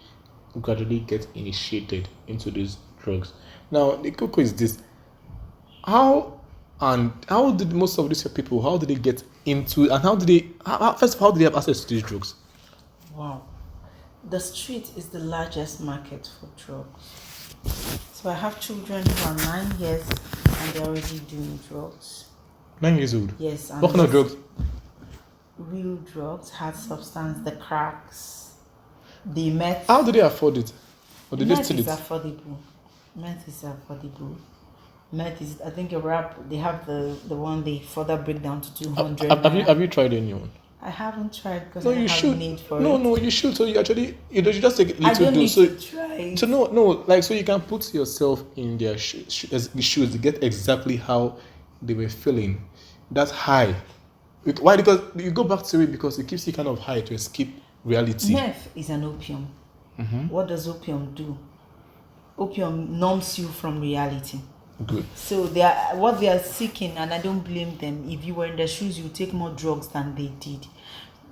gradually get initiated into these drugs. Now, the cocoa is this: how did most of these people, how did they get into, and how did they have access to these drugs? Wow, the street is the largest market for drugs. So I have children who are 9 years and they're already doing drugs. 9 years old? Yes. What kind of drugs? Real drugs, hard substance, the cracks, the meth. How do they afford it? Or do they steal it? Meth is affordable. Meth is, I think, a wrap. They have the one they further break down to 200. Have you tried any one? I haven't tried because No, I you have should. need for No, it. no, you should. So you actually, you just take a little I don't need dose. to try. So no, like so you can put yourself in their shoes to get exactly how they were feeling. That high. Why? Because you go back to it because it keeps you kind of high to escape reality. Meth is an opium. What does opium do? Opium numbs you from reality. Good. So what they are seeking, and I don't blame them. If you were in their shoes, you would take more drugs than they did.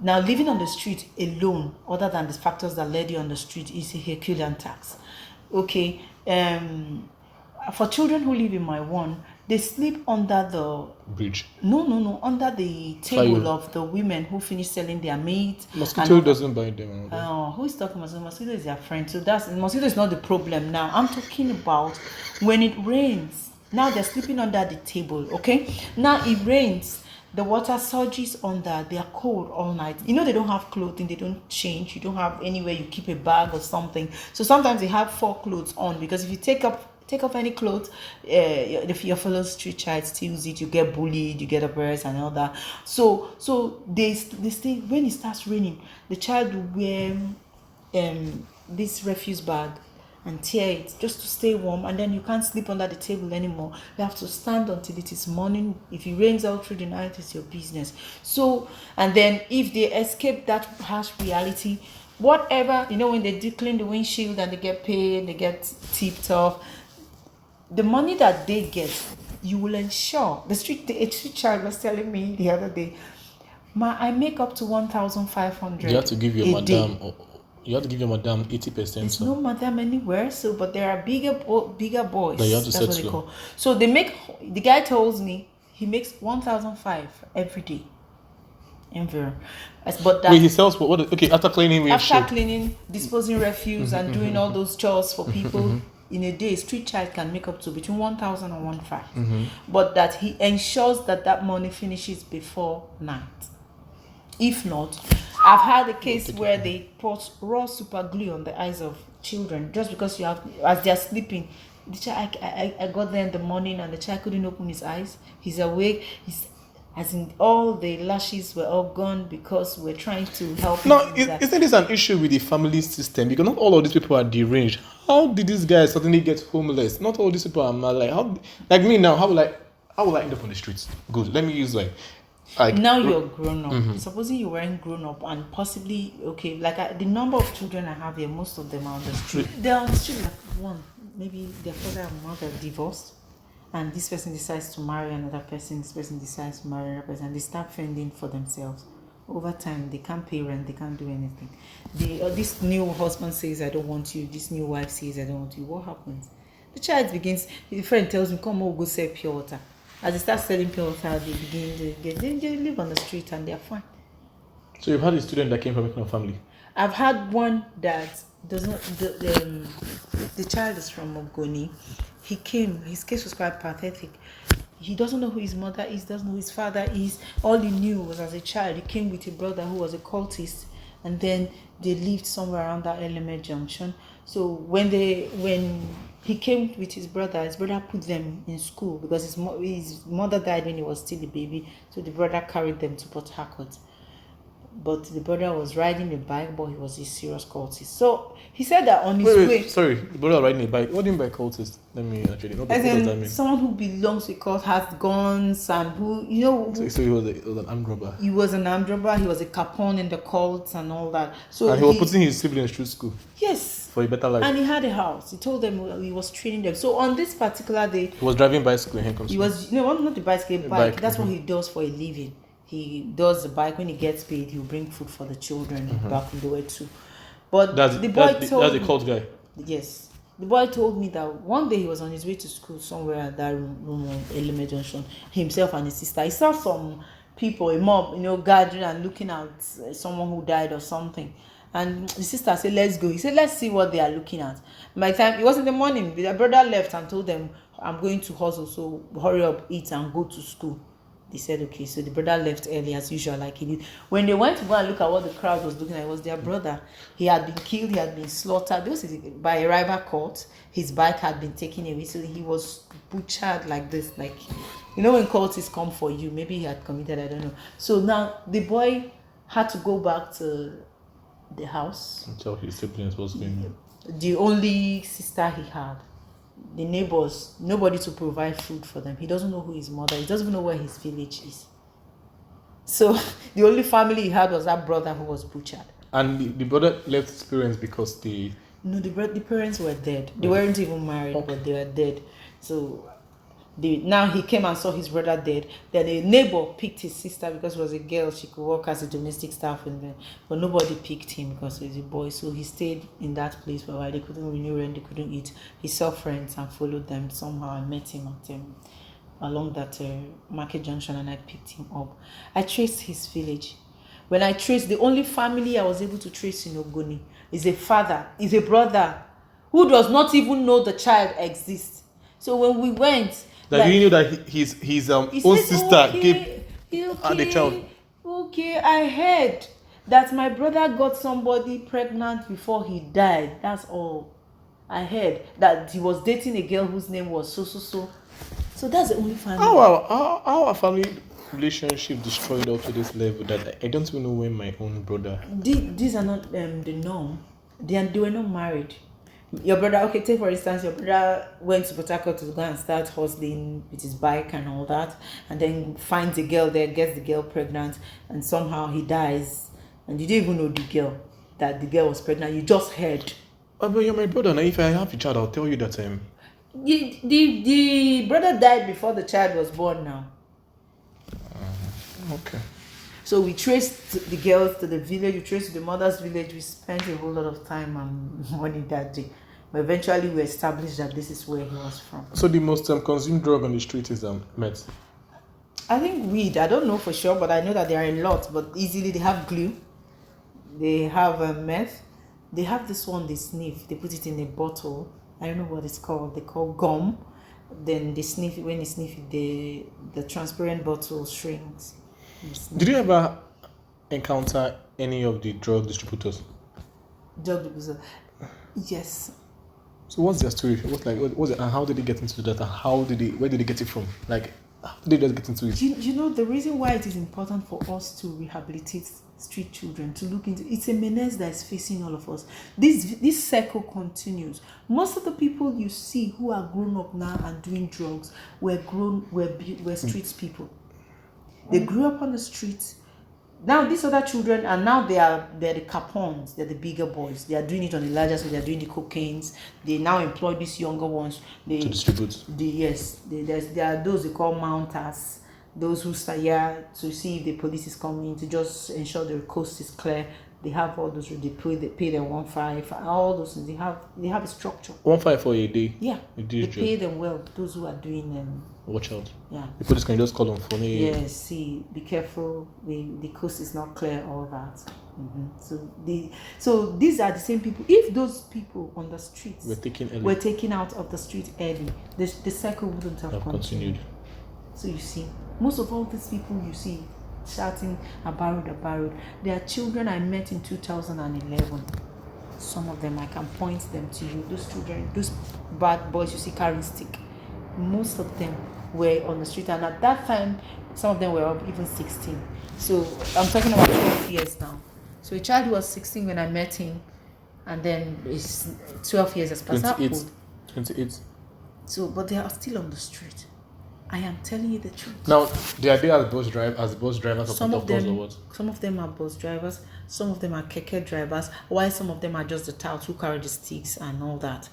Now, living on the street alone, other than the factors that led you on the street, is a Herculean task. Okay. For children who live in my one, they sleep under the Bridge. No, under the table Fire. of the women who finish selling their meat. Mosquito doesn't bite them. Who is talking about mosquito? Is their friend. So mosquito is not the problem now. I'm talking about when it rains. Now they're sleeping under the table. Okay. Now it rains. The water surges under. They are cold all night. You know they don't have clothing. They don't change. You don't have anywhere you keep a bag or something. So sometimes they have 4 clothes on, because if you take off any clothes, if your fellow street child steals it, you get bullied, you get abused and all that. So they stay. When it starts raining, the child will wear this refuse bag and tear it just to stay warm, and then you can't sleep under the table anymore. You have to stand until it is morning. If it rains out through the night, it's your business. So, and then if they escape that harsh reality, whatever, when they do clean the windshield and they get paid, they get tipped off, the money that they get, you will ensure. A street child was telling me the other day, I make up to 1,500. You have to give your madam. You have to give your madam 80%. There's no madam anywhere. So, but there are bigger boys. That you have to That's what settle. they call. So they make. The guy tells me he makes 1,500 every day. But that. Wait, he sells what? Okay, after cleaning, Cleaning, disposing refuse, and doing all those chores for people. In a day, street child can make up to between 1,000 and 1,500. But that he ensures that money finishes before night. If not, I've had a case where they put raw super glue on the eyes of children just because as they're sleeping. The child, I got there in the morning and the child couldn't open his eyes. He's awake. As in all the lashes were all gone because we're trying to help him. No, isn't this an issue with the family system? Because not all of these people are deranged. How did this guy suddenly get homeless? Not all these people are mad. Like me now, how will I end up on the streets? Good. Let me use Like Now you're grown up. Supposing you weren't grown up and possibly, okay, like the number of children I have here, most of them are on the street. They're on the street like one. Maybe their father and mother divorced, and this person decides to marry another person, this person decides to marry another person, and they start fending for themselves. Over time, they can't pay rent, they can't do anything. This new husband says, I don't want you. This new wife says, I don't want you. What happens? The child begins, the friend tells me, come on, go sell pure water. As they start selling pure water, they begin to they live on the street and they're fine. So you've had a student that came from a kind of family? I've had one that does not, the child is from Ogoni. He came, his case was quite pathetic. He doesn't know who his mother is, doesn't know who his father is. All he knew was as a child, he came with a brother who was a cultist, and then they lived somewhere around that Element Junction. So when he came with his brother put them in school because his mother died when he was still a baby. So the brother carried them to Port Harcourt. But the brother was riding a bike, but he was a serious cultist. So he said that on his way. Sorry, the brother riding a bike. What do you mean by cultist? Let me actually know. What does that mean? Someone who belongs to a cult, has guns, and who, you know. So he was an armed robber. He was an armed robber. He was a capone in the cults and all that. So and he was putting his siblings through school. Yes. For a better life. And he had a house. He told them he was training them. So on this particular day, he was driving bicycle and he comes. He was not the bicycle, bike. That's what he does for a living. He does the bike. When he gets paid, he'll bring food for the children back in the way too. But that's a cult guy. Yes. The boy told me that one day he was on his way to school somewhere at that room on Element Junction, himself and his sister. He saw some people, a mob, gathering and looking at someone who died or something. And the sister said, let's go. He said, let's see what they are looking at. By the time, it was in the morning, their brother left and told them, I'm going to hustle, so hurry up, eat and go to school. They said, okay. So the brother left early as usual, like he did. When they went to go and look at what the crowd was looking at, it was their brother. He had been killed, he had been slaughtered. This is by a rival court. His bike had been taken away, so he was butchered like this. Like, when cultists come for you, maybe he had committed, I don't know. So now the boy had to go back to the house. And tell his siblings what's going on. The only sister he had. The neighbors, nobody to provide food for them. He doesn't know who his mother is. He doesn't even know where his village is. So the only family he had was that brother who was butchered. And the brother left his parents because they... No, the parents were dead. They weren't even married, but they were dead. So now he came and saw his brother dead. Then a neighbor picked his sister because she was a girl. She could work as a domestic staff in there. But nobody picked him because he was a boy. So he stayed in that place for a while. They couldn't renew rent. They couldn't eat. He saw friends and followed them. Somehow I met him at along that Market Junction and I picked him up. I traced his village. When I traced, the only family I was able to trace in Ogoni is a father, is a brother who does not even know the child exists. So when we went... Like, you knew that his own sister gave the child. Okay, I heard that my brother got somebody pregnant before he died. That's all. I heard that he was dating a girl whose name was so. So that's the only family. How a family relationship destroyed up to this level that I don't even know when my own brother... These are not the norm. They were not married. Your brother, okay, take for instance, your brother went to Port Harcourt to go and start hustling with his bike and all that, and then finds a girl there, gets the girl pregnant, and somehow he dies, and you didn't even know the girl, that the girl was pregnant, you just heard. But you're my brother, now if I have a child, I'll tell you that time. The brother died before the child was born now. Okay. So we traced the girls to the village, we traced the mother's village, we spent a whole lot of time and money that day. But eventually we established that this is where he was from. So the most consumed drug on the street is meth? I think weed. I don't know for sure, but I know that there are a lot. But easily they have glue. They have meth. They have this one they sniff. They put it in a bottle. I don't know what it's called. They call gum. Then they sniff it. When they sniff it, the transparent bottle shrinks. Did you ever encounter any of the drug distributors? Drug distributors? Yes. So what's their story? And how did they get into that? And where did they get it from? Like, how did they just get into it? You know, the reason why it is important for us to rehabilitate street children, to look into, it's a menace that is facing all of us. This cycle continues. Most of the people you see who are grown up now and doing drugs were street people. They grew up on the streets. Now these other children are now they're the capons, they're the bigger boys. They are doing it on the larger scale, they're doing the cocaines. They now employ these younger ones. They To distribute. there are those they call mounters, those who stay here to see if the police is coming, to just ensure the coast is clear. They have all those, they pay them 1.5, all those things. They have a structure. 1.5 for a day. Yeah, They they pay them well. Those who are doing them. Watch out. Yeah. The police can just call on phone. Yes, see, be careful. The coast is not clear. All that. So these are the same people. If those people on the streets were taken out of the street early, the cycle wouldn't have continued. So you see, most of all these people you see shouting about, they are children I met in 2011. Some of them I can point them to you. Those children, those bad boys you see carrying stick, most of them were on the street, and at that time some of them were even 16. So I'm talking about 12 years now. So a child who was 16 when I met him, and then it's 12 years has passed. 28. So but they are still on the street. I am telling you the truth. Now, they are there as bus drivers or some of them, or what? Some of them are bus drivers, some of them are keke drivers, while some of them are just the touts who carry the sticks and all that.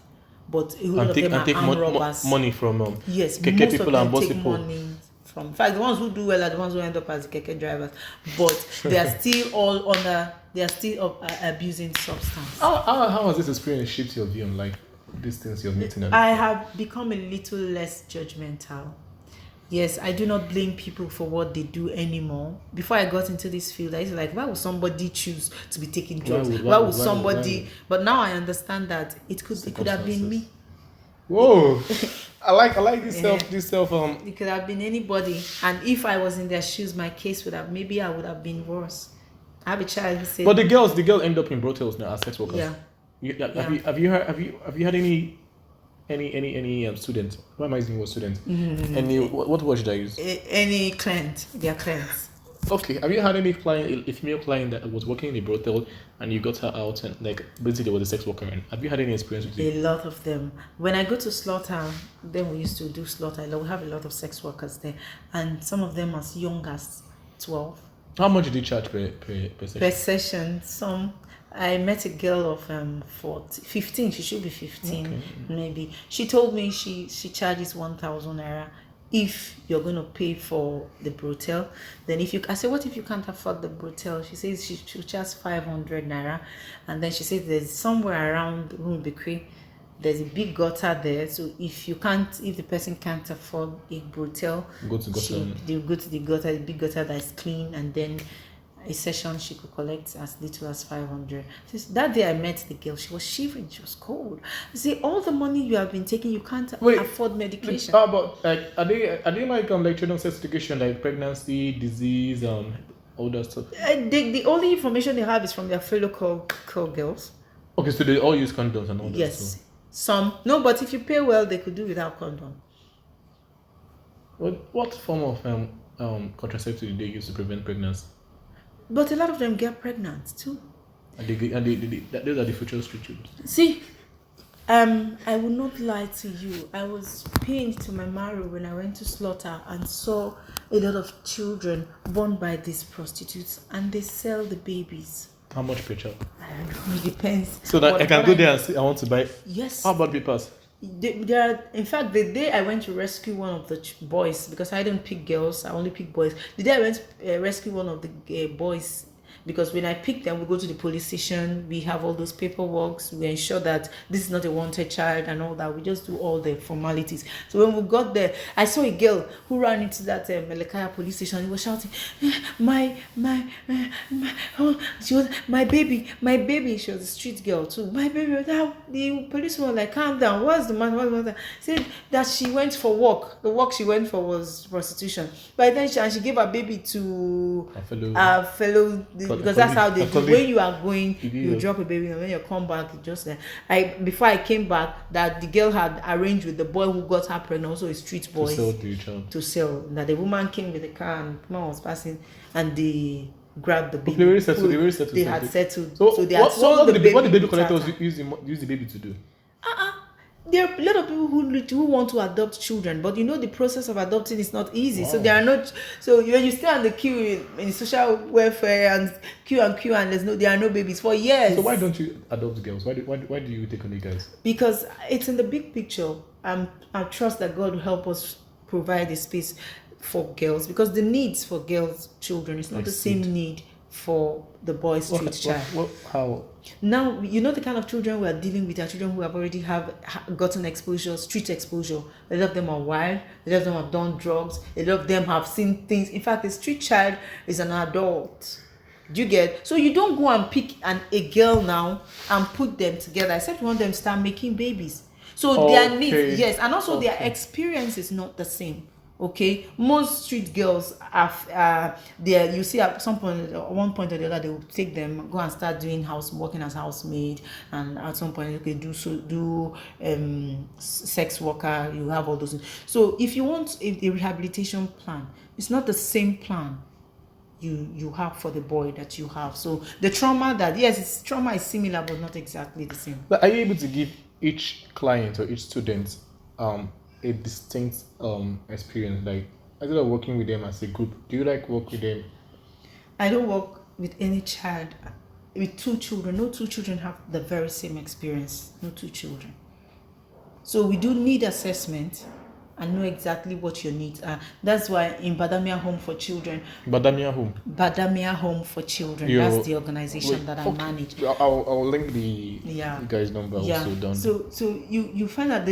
But a lot of them are armed robbers. Money from yes, keke most people of them and bus take people. money from. In fact, the ones who do well are the ones who end up as the keke drivers. But they are still all under. They are still abusing substance. How has this experience shaped your view on like these things you're meeting? I have become a little less judgmental. Yes, I do not blame people for what they do anymore. Before I got into this field, I used to like, why would somebody choose to be taking drugs? Why would somebody? But now I understand that it could have been me. Whoa, I like this self. It could have been anybody, and if I was in their shoes, my case would have maybe I would have been worse. I have a child who said. But the girls end up in brothels now as sex workers. Yeah. Have you had any student? Why am I using the word student? Any what word should I use? Any client, their clients. Okay, have you had any client, a female client that was working in a brothel and you got her out and like basically was a sex worker? And have you had any experience with it? A lot of them. When I go to slaughter, then we used to do slaughter. We have a lot of sex workers there, and some of them as young as 12. How much did you charge per session? Per session, some. I met a girl of 15. She should be 15, okay. Maybe. She told me she charges 1,000 naira if you're going to pay for the brothel. Then I said, what if you can't afford the brothel? She says she charges 500 naira, and then she says there's somewhere around Rumbekwe, there's a big gutter there. So if the person can't afford a brothel, go to they'll go to the gutter, the big gutter that's clean, and then a session she could collect as little as 500. That day I met the girl, she was shivering, she was cold. I say, all the money you have been taking, you can't afford medication. How about like are they like children sex education, like pregnancy, disease, all that stuff? The only information they have is from their fellow call girls. Okay, so they all use condoms and all that. Yes, some no, but if you pay well, they could do without condom. What form of contraceptive do they use to prevent pregnancy? But a lot of them get pregnant too. And those are the future street children. See, I will not lie to you. I was pained to my marrow when I went to slaughter and saw a lot of children born by these prostitutes, and they sell the babies. How much per child? I don't know, it depends. So that I can go there and say I want to buy. Yes. How about papers? In fact, the day I went to rescue one of the boys, because I don't pick girls, I only pick boys. The day I went to rescue one of the boys, because when I pick them, we go to the police station, we have all those paperwork, we ensure that this is not a wanted child and all that. We just do all the formalities. So when we got there, I saw a girl who ran into that Melekaya police station. He was shouting, she was my baby. She was a street girl too. My baby. The policeman was like, calm down. What's the matter? Said that she went for work. The work she went for was prostitution. By then she gave her baby to a fellow. Because that's how they do. When you are going, you drop a baby, and when you come back, you just before I came back, that the girl had arranged with the boy who got her pregnant, also a street boy, to sell. That the woman came with the car and the man was passing, and they grabbed the baby. They were settled. They had settled. So they had what did the baby collectors use use the baby to do? There are a lot of people who want to adopt children, but the process of adopting is not easy. So there are not. So when you stay on the queue in social welfare and queue and there are no babies for years. So why don't you adopt girls? Why do you take only guys? Because it's in the big picture. I trust that God will help us provide a space for girls, because the needs for girls children is not the same need for the boy street child. How? Now, the kind of children we are dealing with are children who have already gotten exposure, street exposure. A lot of them are wild. A lot of them have done drugs. A lot of them have seen things. In fact, a street child is an adult. Do you get? So you don't go and pick a girl now and put them together, except you want them to start making babies. So their needs, yes, and also their experience is not the same. Okay, most street girls have you see at one point or the other, they will take them, go and start doing working as housemaid, and at some point do sex worker. You have all those things. So if you want a rehabilitation plan, it's not the same plan you have for the boy that you have. So the trauma trauma is similar but not exactly the same. But are you able to give each client or each student a distinct experience? Like, instead of working with them as a group, do you work with them? I don't work with any child, with two children. No two children have the very same experience. No two children. So we do need assessment and know exactly what your needs are. That's why in Badamia Home for Children. Badamia Home. Badamia Home for Children. That's the organization that I manage. I'll link the guy's number also down. So you find that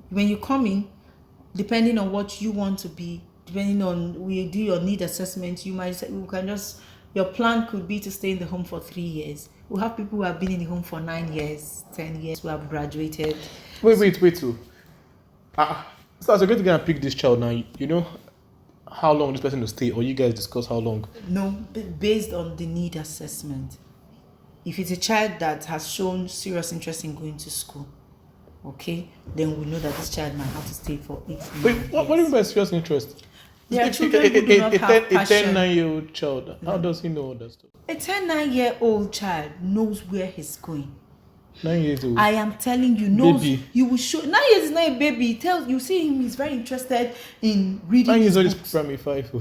when you come in, depending on what you want to be, depending on we do your need assessment, you might say your plan could be to stay in the home for 3 years. We have people who have been in the home for 9 years, 10 years, who have graduated. Wait. So as you're going to go and pick this child now, you know how long this person will stay, or you guys discuss how long? No, based on the need assessment. If it's a child that has shown serious interest in going to school, okay, then we know that this child might have to stay for 8 months. Wait, what do you mean by serious interest? There are children who do not have passion. A 10-9-year-old child, how does he know all that stuff? A 10-9-year-old child knows where he's going. 9 years old. I am telling you, knows. Baby. You will show. 9 years is not a baby. You see him, he's very interested in reading. 9 years old is primary 5.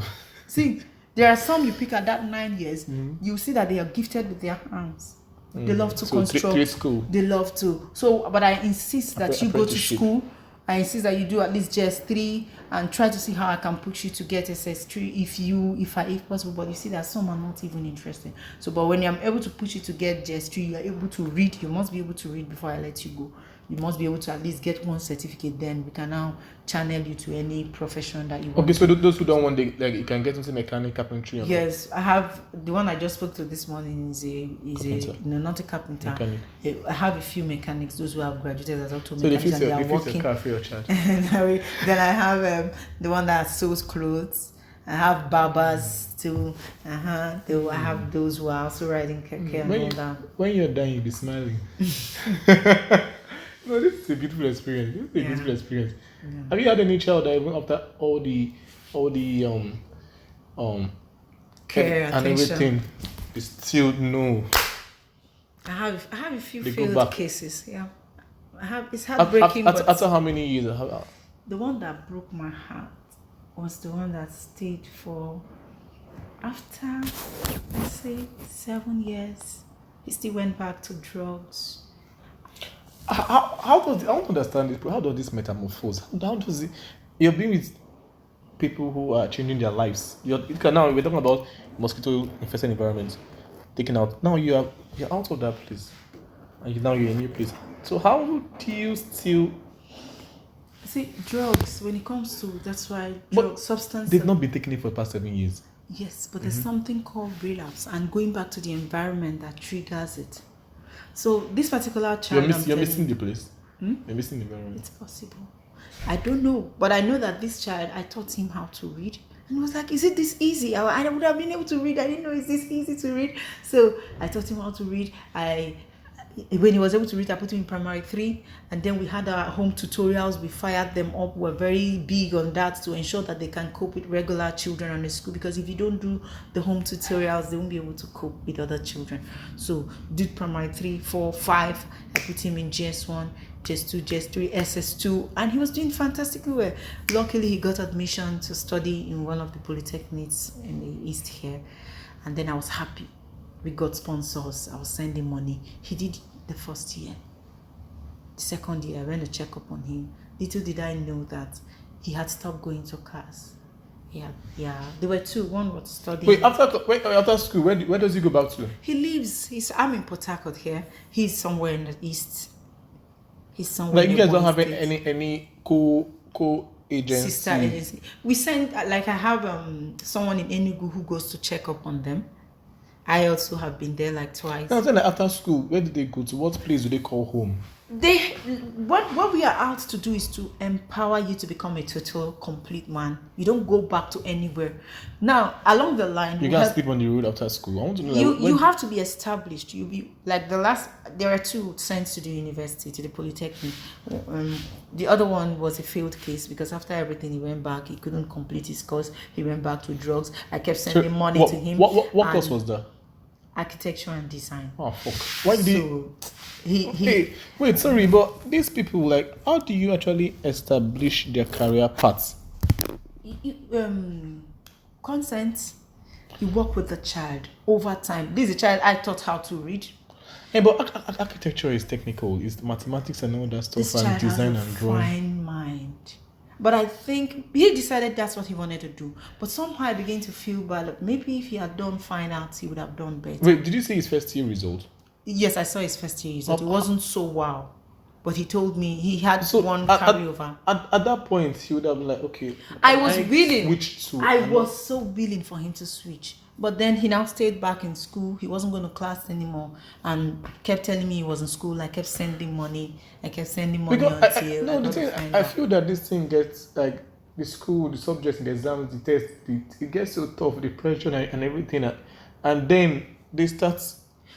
See, there are some you pick at that 9 years, you see that they are gifted with their hands. They love to construct. Trade school. They love to. So, but I insist that you go to school. I insist that you do at least JS3 and try to see how I can push you to get SS3 if possible. But you see that some are not even interested. So, but when I'm able to push you to get JS3, you are able to read. You must be able to read before I let you go. You must be able to at least get one certificate. Then we can now channel you to any profession that you want. Okay, so those who don't want, you can get into mechanic, carpentry. Yes, I have the one I just spoke to this morning is not a carpenter. Mechanic. I have a few mechanics, those who have graduated as auto so mechanics and they are working. a car for your child. Then I have the one that sews clothes. I have barbers too. I have those who are also riding keke and all that. When you're done, you'll be smiling. No, this is a beautiful experience. Yeah. Have you had any child that even after all the care and attention, everything, you still no? I have a few failed cases. Yeah, it's heartbreaking. After how many years? The one that broke my heart was the one that stayed for after, let's say, 7 years. He still went back to drugs. How does I don't understand this? How does this metamorphose? How does it? You're being with people who are changing their lives. Now we're talking about mosquito infested environments, taken out. Now you're out of that place, and now you're in a new place. So how do you still see drugs? When it comes to that's why substance. They've not been taking it for the past 7 years. Yes, but there's something called relapse and going back to the environment that triggers it. So this particular child, you're missing the place. You're missing the environment. It's possible. I don't know, but I know that this child, I taught him how to read, and he was like, "Is it this easy?" I would have been able to read. I didn't know it's this easy to read. So I taught him how to read. When he was able to read, I put him in primary 3, and then we had our home tutorials. We fired them up. We're very big on that to ensure that they can cope with regular children on the school, because if you don't do the home tutorials, they won't be able to cope with other children. So did primary 3, 4, 5. I put him in GS1. JS2, JS3, SS2, and he was doing fantastically well. Luckily, he got admission to study in one of the polytechnics in the East here, and then I was happy. We got sponsors. I was sending money. He did the first year. The second year, I went to check up on him. Little did I know that he had stopped going to class. Yeah. There were two. One was studying. After school, where does he go back to? He lives. I'm in Port Harcourt here. He's somewhere in the east. He's somewhere. Like you guys don't have State. any co-agency. Sister agency. We send I have someone in Enugu who goes to check up on them. I also have been there like twice. Now, then after school, where did they go to? What place do they call home? What we are out to do is to empower you to become a total complete man. You don't go back to anywhere. Now along the line, you guys sleep on the road after school. I want to know you have to be established. You be like there are two sent to the university, to the polytechnic. The other one was a failed case because after everything he went back. He couldn't complete his course. He went back to drugs. I kept sending money to him. What course was that? Architecture and design. Oh fuck! Why did he? Wait, sorry, but these people, like, how do you actually establish their career paths? Consent. You work with the child over time. This is a child I taught how to read. Hey, but architecture is technical. It's mathematics and all that stuff, This and child design has a and drawing. fine mind. But I think he decided that's what he wanted to do. But somehow I began to feel bad. Like maybe if he had done fine arts, he would have done better. Wait, did you see his first year result? Yes, I saw his first year result. It wasn't so wow. But he told me he had one at carryover. At that point, he would have been like, okay. I was willing. Switch to I was so willing for him to switch. But then he now stayed back in school. He wasn't going to class anymore and kept telling me he was in school. I kept sending money. Because I feel that this thing gets, like, the school, the subjects, the exams, the tests, it gets so tough, the pressure and everything. And then they start.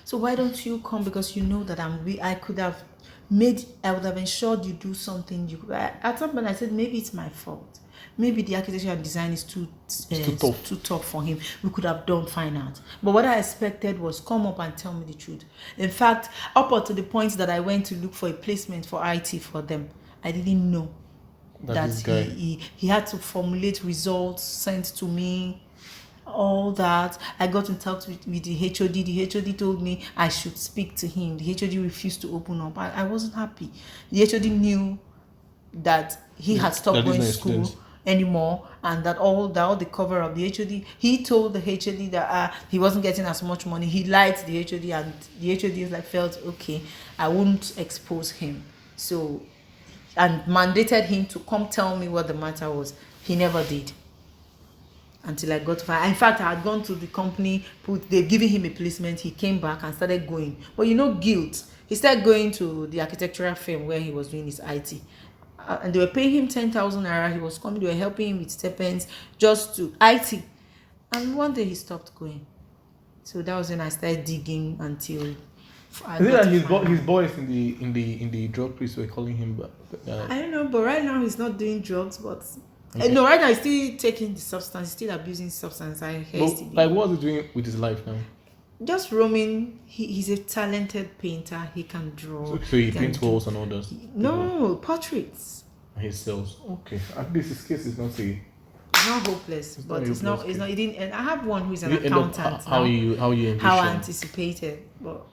So why don't you come? Because you know that I would have ensured you do something. At some point I said, maybe it's my fault. Maybe the architecture and design is too tough for him. We could have done fine art. But what I expected was come up and tell me the truth. In fact, up to the point that I went to look for a placement for IT for them, I didn't know that he had to formulate results sent to me, all that. I got in touch with the HOD. The HOD told me I should speak to him. The HOD refused to open up. I wasn't happy. The HOD knew that he had stopped going to school anymore, and that all the cover of the HOD, he told the HOD that he wasn't getting as much money. He lied to the HOD, and the HOD felt okay, I wouldn't expose him, so, and mandated him to come tell me what the matter was. He never did until I got to find. In fact, I had gone to the company, they've given him a placement. He came back and started going, but guilt. He started going to the architectural firm where he was doing his IT. And they were paying him 10,000 naira. He was coming, they were helping him with stipends just to IT. And one day he stopped going. So that was when I started digging until. Is it that his boys in the drug priest were calling him? I don't know, but right now he's not doing drugs. But no, right now he's still taking the substance, still abusing substance. What is he doing with his life now? Just roaming. He's a talented painter. He can draw. So he paints walls and all that? No, portraits. He sells. Okay. At least his case is not not hopeless, but it's not. It didn't. And I have one who is an accountant. How I anticipated, but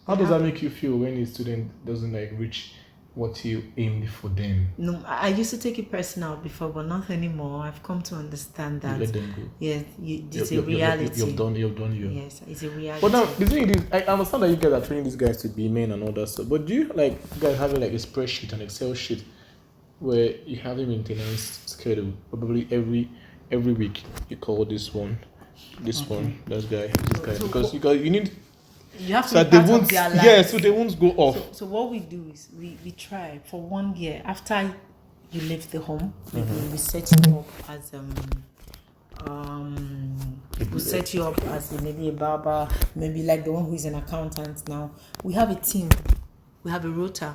how does that make you feel when a student doesn't reach what you aimed for them? No, I used to take it personal before, but not anymore. I've come to understand that. You let them go. Yes, it's a reality. You've done you. Yes, it's a reality. But now the thing is, I understand that you guys are training these guys to be men and all that stuff. But do you guys having a spreadsheet, an Excel sheet, where you have a maintenance schedule? Probably every week you call this one, this guy, because you need. You have to be part of their lives. Yeah, so they won't go off. So what we do is we try for 1 year after you leave the home. We set you up as we set you up as maybe a barber, maybe like the one who is an accountant now. We have a team. We have a rota.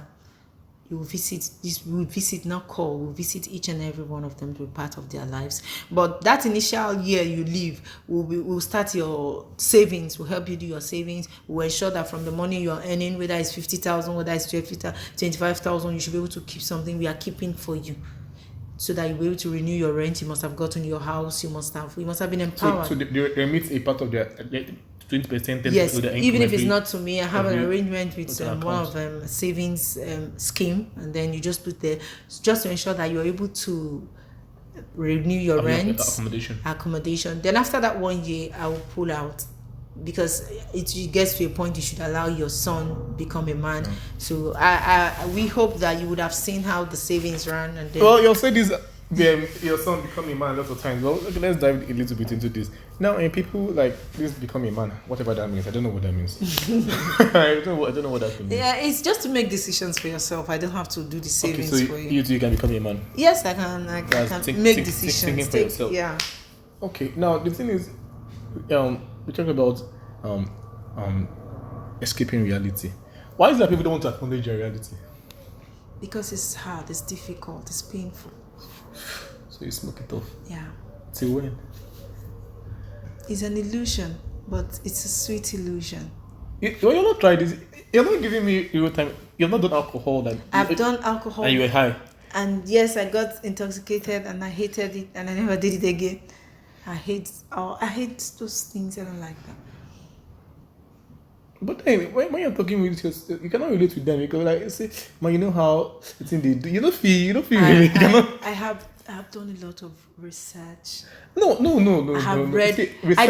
you will visit this, we will visit, not call, we will visit each and every one of them to be part of their lives. But that initial year you live, we'll start your savings, we'll help you do your savings, we'll ensure that from the money you're earning, whether it's 50,000, whether it's 25,000, you should be able to keep something we are keeping for you, so that you'll be able to renew your rent. You must have gotten your house, you must have been empowered. So they remit a part of their 20%. Yes, of their even if it's income not to me, I have an arrangement with their one of account. savings scheme, and then you just put there just to ensure that you're able to renew your rent, accommodation. Then after that 1 year, I will pull out, because it gets to a point you should allow your son become a man. So we hope that you would have seen how the savings ran, and then Well, you'll say this. Your son become a man lots of times. Well, okay, let's dive a little bit into this. Now, in people like this become a man, whatever that means, I don't know what that means. I don't know what that means. yeah, it's just to make decisions for yourself. I don't have to do the Okay, savings so for you too can become a man. Yes, I can. I That's can make decisions. thinking for yourself. Yeah. Okay, now the thing is, we talk about escaping reality. Why is it that people don't want to acknowledge your reality? Because it's hard, it's difficult, it's painful. So you smoke it off. Yeah. Till when? It's an illusion, but it's a sweet illusion. You're not tried this. You're not giving me your time. You've not done alcohol. I've done alcohol. And you were high. And yes, I got intoxicated and I hated it and I never did it again. I hate those things. I don't like that. But then, when you're talking with yourself, you cannot relate with them because, like, say, man, you know how it's in the. You don't feel really. I have done a lot of research. No. I have read. See, I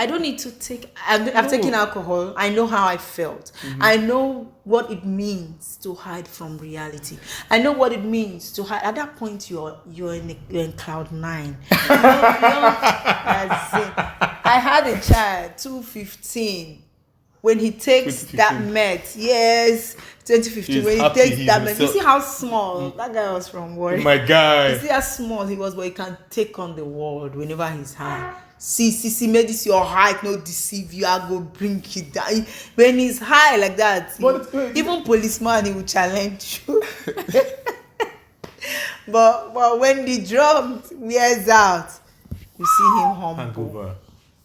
don't need to take. I've taken alcohol. I know how I felt. Mm-hmm. I know what it means to hide from reality. I know what it means to hide. At that point, you're in cloud 9. That's it. I had a child, 215. When he takes that med, yes, 2015. He's when he happy takes that med, you see how small that guy was from work. My guy. You see how small he was, but he can take on the world whenever he's high. See, may this your height not deceive you. I go bring it down. When he's high like that, even policeman he will challenge you. but when the drum wears out, you see him humble. Hangover.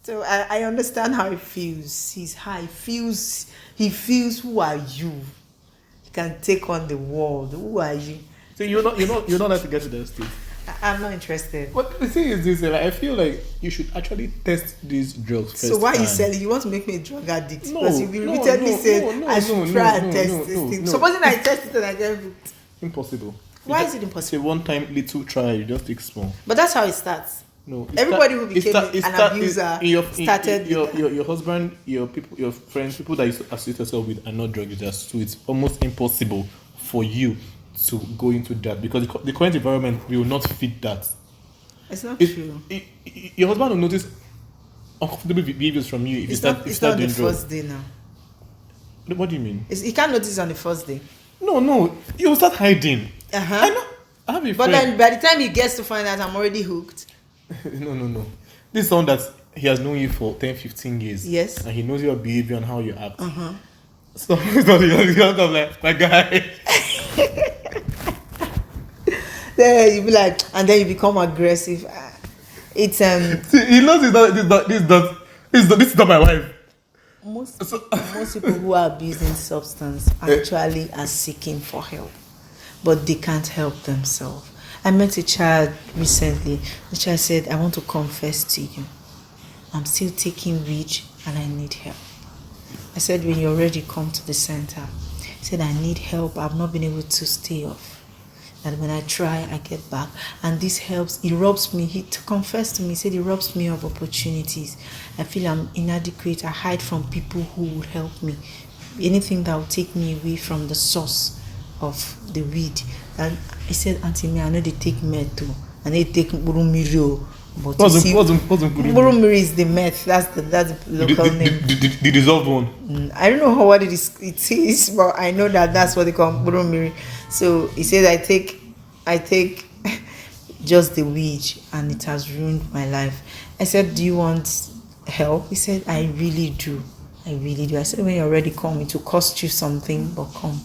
So I understand how he feels. He's high. He feels. Who are you? You can take on the world. Who are you? So you're not like to get to that stage. I'm not interested. But the thing is this: like, I feel like you should actually test these drugs first. So why are you time. selling? You want to make me a drug addict? No, because you've repeatedly said I should try and test this thing. Supposing I test it and I get hooked. Impossible. Why is it impossible? It's a one-time little try. You just take small. But that's how it starts. No, Everybody who became an abuser started your husband, your people, your friends, people that you associate yourself with are not drug users. So it's almost impossible for you to go into that because the current environment will not fit that. It's not true. Your husband will notice uncomfortable behaviors from you if you start doing drugs. It's not the first day now. What do you mean? He can't notice on the first day. No, you will start hiding. I know. I have a friend. But then by the time he gets to find out I'm already hooked. No. This is someone that he has known you for 10-15 years. Yes. And he knows your behavior and how you act. So he's not like, my guy. Then you be like, and then you become aggressive. It's See, he knows this is not my wife. Most people who are abusing substance actually are seeking for help, but they can't help themselves. I met a child recently. The child said, I want to confess to you. I'm still taking weed and I need help. I said, when you're ready, come to the center. He said, I need help. I've not been able to stay off. And when I try, I get back. And this helps. It robs me. He confessed to me. He said, it robs me of opportunities. I feel I'm inadequate. I hide from people who would help me. Anything that will take me away from the source of the weed. And he said, Auntie, me, I know they take meth too. And they take burumiri. But burumiri is the meth. That's the local name. The dissolved one. I don't know what it is, but I know that's what they call burumiri. So he said, I take just the weed, and it has ruined my life. I said, do you want help? He said, I really do. I said, when you're ready, come. It will cost you something, but come.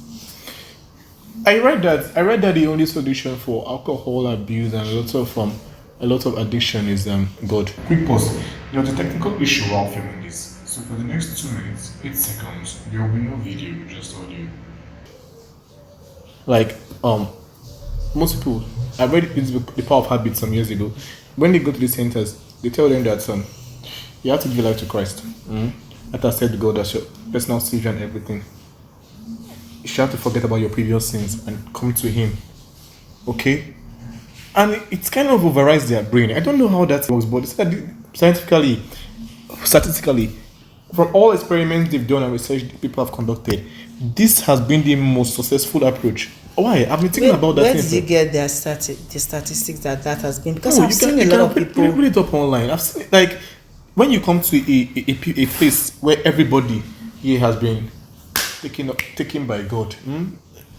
I read that the only solution for alcohol abuse and a lot of addiction is God. Quick pause. There was a technical issue while filming this, so for the next 2 minutes, 8 seconds, there will be no video, just audio. Like most people, I read this book, The Power of Habit, some years ago. When they go to the centers, they tell them that you have to give your life to Christ. That has said God as your personal savior and everything. You have to forget about your previous sins and come to Him. Okay? And it's kind of overrides their brain. I don't know how that works, but it's scientifically, statistically, from all experiments they've done and research people have conducted, this has been the most successful approach. Why? I've been thinking about that. Where did you get the statistics that has been? Because I've seen a lot of people read it up online. I've seen, like, when you come to a place where everybody here has been taken by God,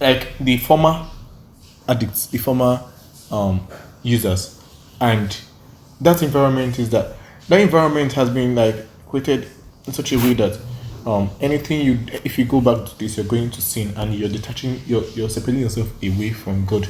like the former addicts, the former users, and that environment has been like created in such a way that if you go back to this, you're going to sin, and you're detaching, you're separating yourself away from God.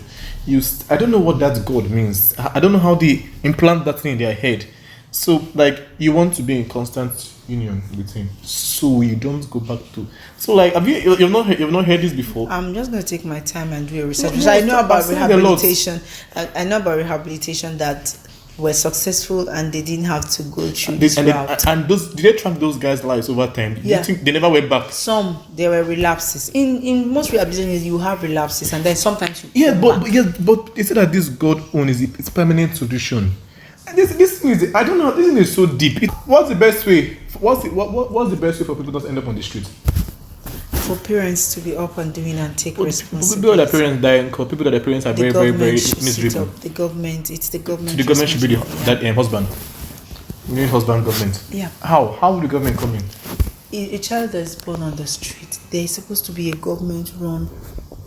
I don't know what that God means. I don't know how they implant that thing in their head. So, like, you want to be in constant union with Him, so you don't go back to. So, like, you've not heard this before? I'm just going to take my time and do a research. No, I know about rehabilitation. I know about rehabilitation that were successful and they didn't have to go through this route. And did they track those guys' lives over time? Yeah. You think they never went back? Some, there were relapses. In most rehabilitation, you have relapses, and then sometimes you but they said that this God own it's permanent solution. And this thing is, I don't know, this thing is so deep. What's the best way? What's the best way for people not to end up on the street? For parents to be up and doing and take responsibility. People that their parents die, people that their parents are very, very, very miserable. The government, it's the government. So the government should be that husband. New husband government. Yeah. How will the government come in? A child that is born on the street, there is supposed to be a government-run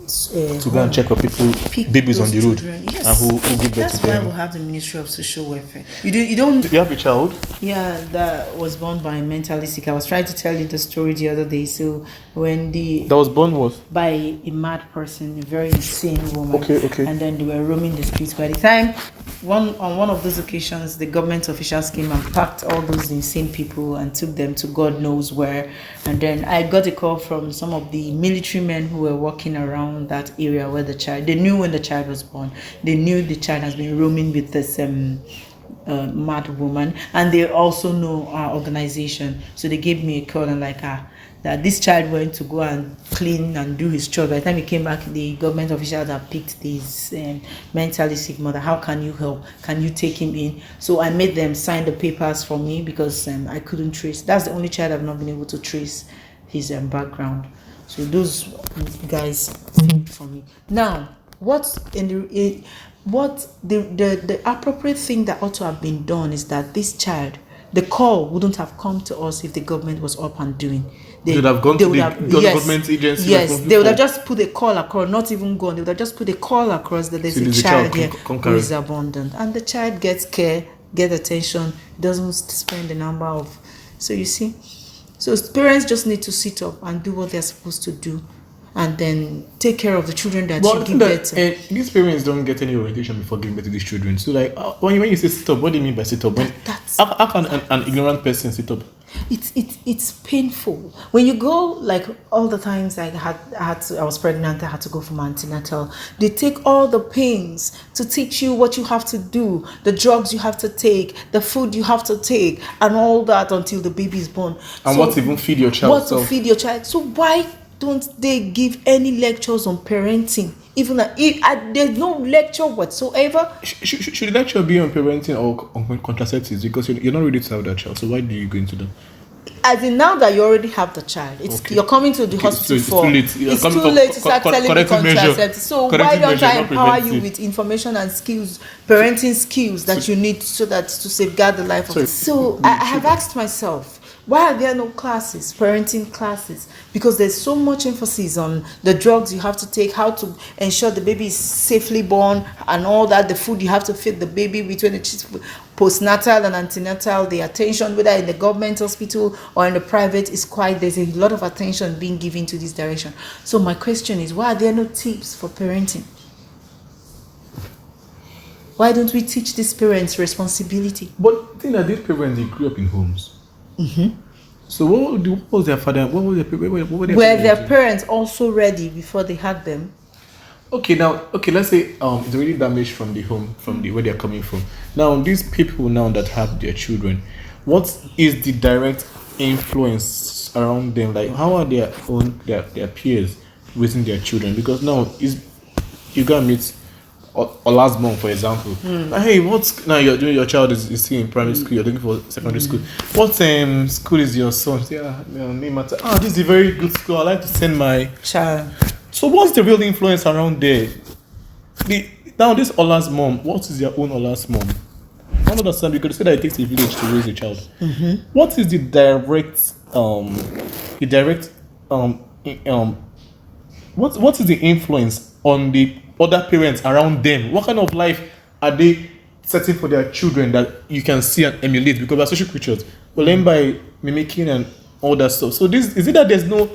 to go and check for babies on the road, yes. And who give birth to them. That's why we have the Ministry of Social Welfare. You don't. Do you have a child? Yeah, that was born by mentally sick. I was trying to tell you the story the other day. So that was born by a mad person, a very insane woman. Okay. And then they were roaming the streets. By the time on one of those occasions, the government officials came and packed all those insane people and took them to God knows where. And then I got a call from some of the military men who were walking around that area where they knew when the child was born. They knew the child has been roaming with this mad woman, and they also know our organization. So they gave me a call and that this child went to go and clean and do his chores. By the time he came back, the government officials had picked this mentally sick mother. How can you help? Can you take him in? So I made them sign the papers for me because I couldn't trace. That's the only child I've not been able to trace his background. So those guys did for me. Now, the appropriate thing that ought to have been done is that this child, the call wouldn't have come to us if the government was up and doing. They would have gone to the government agency. Yes, they would have just put a call across, not even gone. They would have just put a call across that there's a child here who is abandoned. And the child gets care, gets attention, doesn't spend the number of. So you see? So parents just need to sit up and do what they're supposed to do, and then take care of the children that you give birth to. These parents don't get any orientation before giving birth to these children. So, like, when you say sit up, what do you mean by sit up? How can an ignorant person sit up? It's painful when you go, like, all the times I was pregnant, I had to go for my antenatal. They take all the pains to teach you what you have to do, the drugs you have to take, the food you have to take, and all that until the baby is born. And what to even feed your child? To feed your child. So why don't they give any lectures on parenting? Even there's no lecture whatsoever. Should the lecture be on parenting or on contraceptives? Because you're not ready to have that child. So why do you go into them? As in, now that you already have the child, you're coming to the hospital so it's too late. It's too late to start telling you contraceptives. So why don't I empower you with information and skills, parenting skills that you need to safeguard the life of. So I have asked myself, Why are there no classes, parenting classes? Because there's so much emphasis on the drugs you have to take, how to ensure the baby is safely born, and all that, the food you have to feed the baby between the postnatal and antenatal, the attention, whether in the government hospital or in the private, is quite, there's a lot of attention being given to this direction. So my question is, why are there no tips for parenting? Why don't we teach these parents responsibility? But the thing that these parents, they grew up in homes. So what was their father? What was Were their parents also ready before they had them? Okay, let's say it's already damaged from the home, from the where they're coming from. Now these people now that have their children, what is the direct influence around them? Like, how are their peers raising their children? Because now you gotta meet or last month, for example. Hey, what's now you're doing? Your child is still in primary school. You're looking for secondary school. What school is your son? Name matter. This is a very good school. I like to send my Child. So what's the real influence around there? Now this Ola's mom, what is your own Ola's mom? I don't understand, because you say that it takes a village to raise a child. What is the what is the influence on the other parents around them? What kind of life are they setting for their children that you can see and emulate? Because we're social creatures, we learn by mimicking and all that stuff. So this is it that there's no,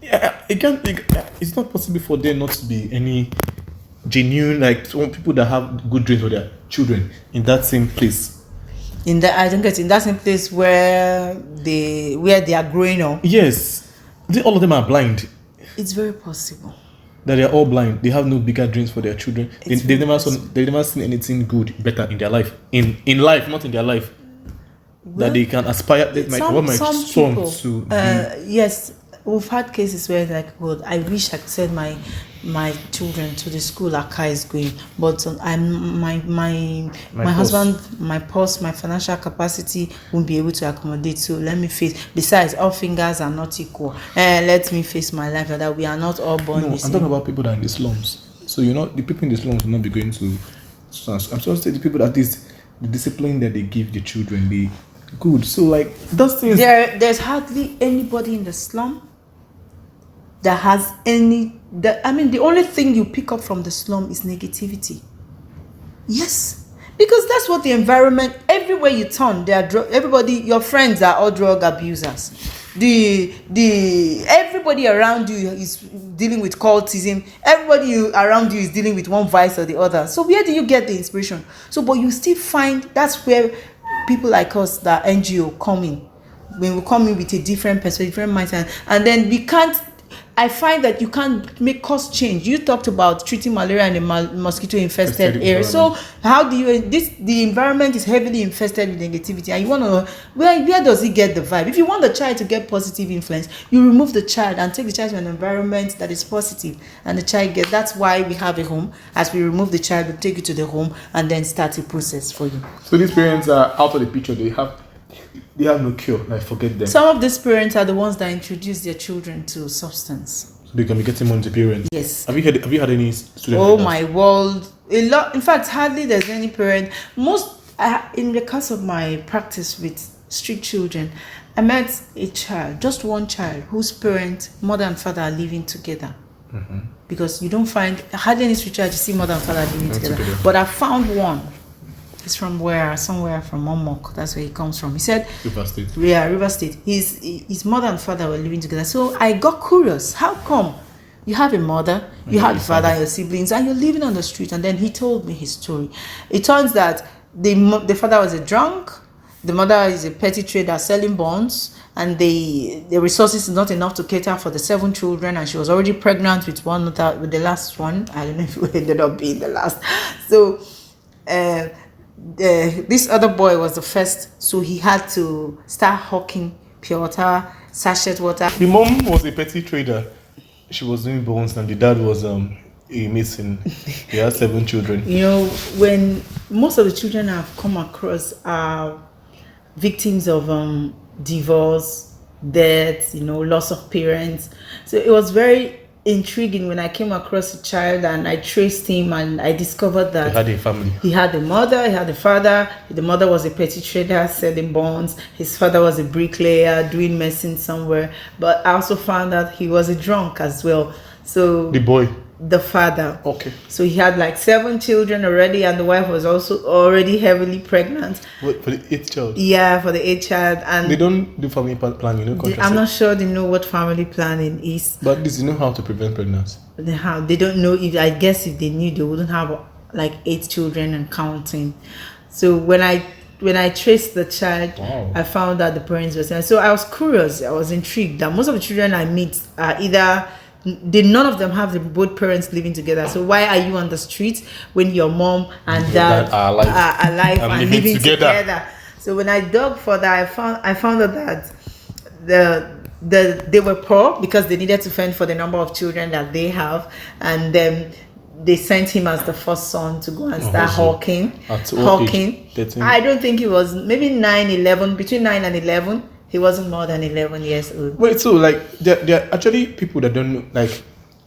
it's not possible for there not to be any genuine, like, people that have good dreams for their children in that same place. In that same place where they are growing up. Yes, all of them are blind. It's very possible that they are all blind. They have no bigger dreams for their children. They've never seen anything good, better in their life. In life, not in their life. Well, that they can aspire. What my son to be. Yes, we've had cases where, like, well, I wish I could send my children to the school Aka is going, but my husband, my purse, my financial capacity won't be able to accommodate. So let me face. Besides, all fingers are not equal. Let me face my life, that we are not all born. No, I'm talking about people that are in the slums. So the people in the slums will not be going to. I'm supposed to say the people that the discipline that they give the children, they good. So like those things. There's hardly anybody in the slum that has the only thing you pick up from the slum is negativity. Yes, because that's what the environment, everywhere you turn, everybody, your friends are all drug abusers. Everybody around you is dealing with cultism. Everybody around you is dealing with one vice or the other. So where do you get the inspiration? So, but you still find that's where people like us, that NGO, come in. When we come in with a different perspective, different mindset, and then we can't. I find that you can't make cost change. You talked about treating malaria in a mosquito-infested area. So how do you? The environment is heavily infested with negativity, and you want to know where does it get the vibe? If you want the child to get positive influence, you remove the child and take the child to an environment that is positive, and the child gets. That's why we have a home. As we remove the child, we take you to the home and then start a process for you. So these parents are out of the picture. They have no cure. Like, forget them. Some of these parents are the ones that introduce their children to substance. So they can be getting money to parents. Yes. Have you had any students? Oh my world, a lot. In fact, hardly there's any parent. In the course of my practice with street children, I met a child, just one child, whose parents, mother and father, are living together. Because you don't find hardly any street child you see mother and father living together. But I found one. He's from somewhere from Momok. That's where he comes from. He said, River State. Yeah, River State. His mother and father were living together. So I got curious. How come you have a mother, you have a father, your siblings, and you're living on the street? And then he told me his story. It turns that the father was a drunk, the mother is a petty trader selling bonds, and the resources is not enough to cater for the 7 children, and she was already pregnant with the last one. I don't know if it ended up being the last. So this other boy was the first, so he had to start hawking pure water, sachet water. The mom was a petty trader. She was doing bonds, and the dad was a mason. He had 7 children. You know, when most of the children I've come across are victims of divorce, death, loss of parents. So it was very intriguing when I came across a child and I traced him and I discovered that They had a family. he had a mother, he had a father. The mother was a petty trader selling bonds. His father was a bricklayer doing medicine somewhere. But I also found out he was a drunk as well. So The boy. the father. Okay. So he had like 7 children already, and the wife was also already heavily pregnant. What, for the 8th child? Yeah, for the 8th child. And They don't do family planning, you know, I'm not sure they know what family planning is. But at least you know how to prevent pregnancy. They don't know. If I guess if they knew, they wouldn't have like 8 children and counting. So when I traced the child, Wow. I found that the parents were saying. So I was curious. I was intrigued that most of the children I meet are either none of them have both parents living together. So why are you on the street when your mom and dad are alive and living together? So when I dug further, I found out that they were poor because they needed to fend for the number of children that they have, and then they sent him as the first son to go and start hawking. I don't think he was maybe 9-11, between 9 and 11. He wasn't more than 11 years old. Wait, so like there are actually people that don't know, like,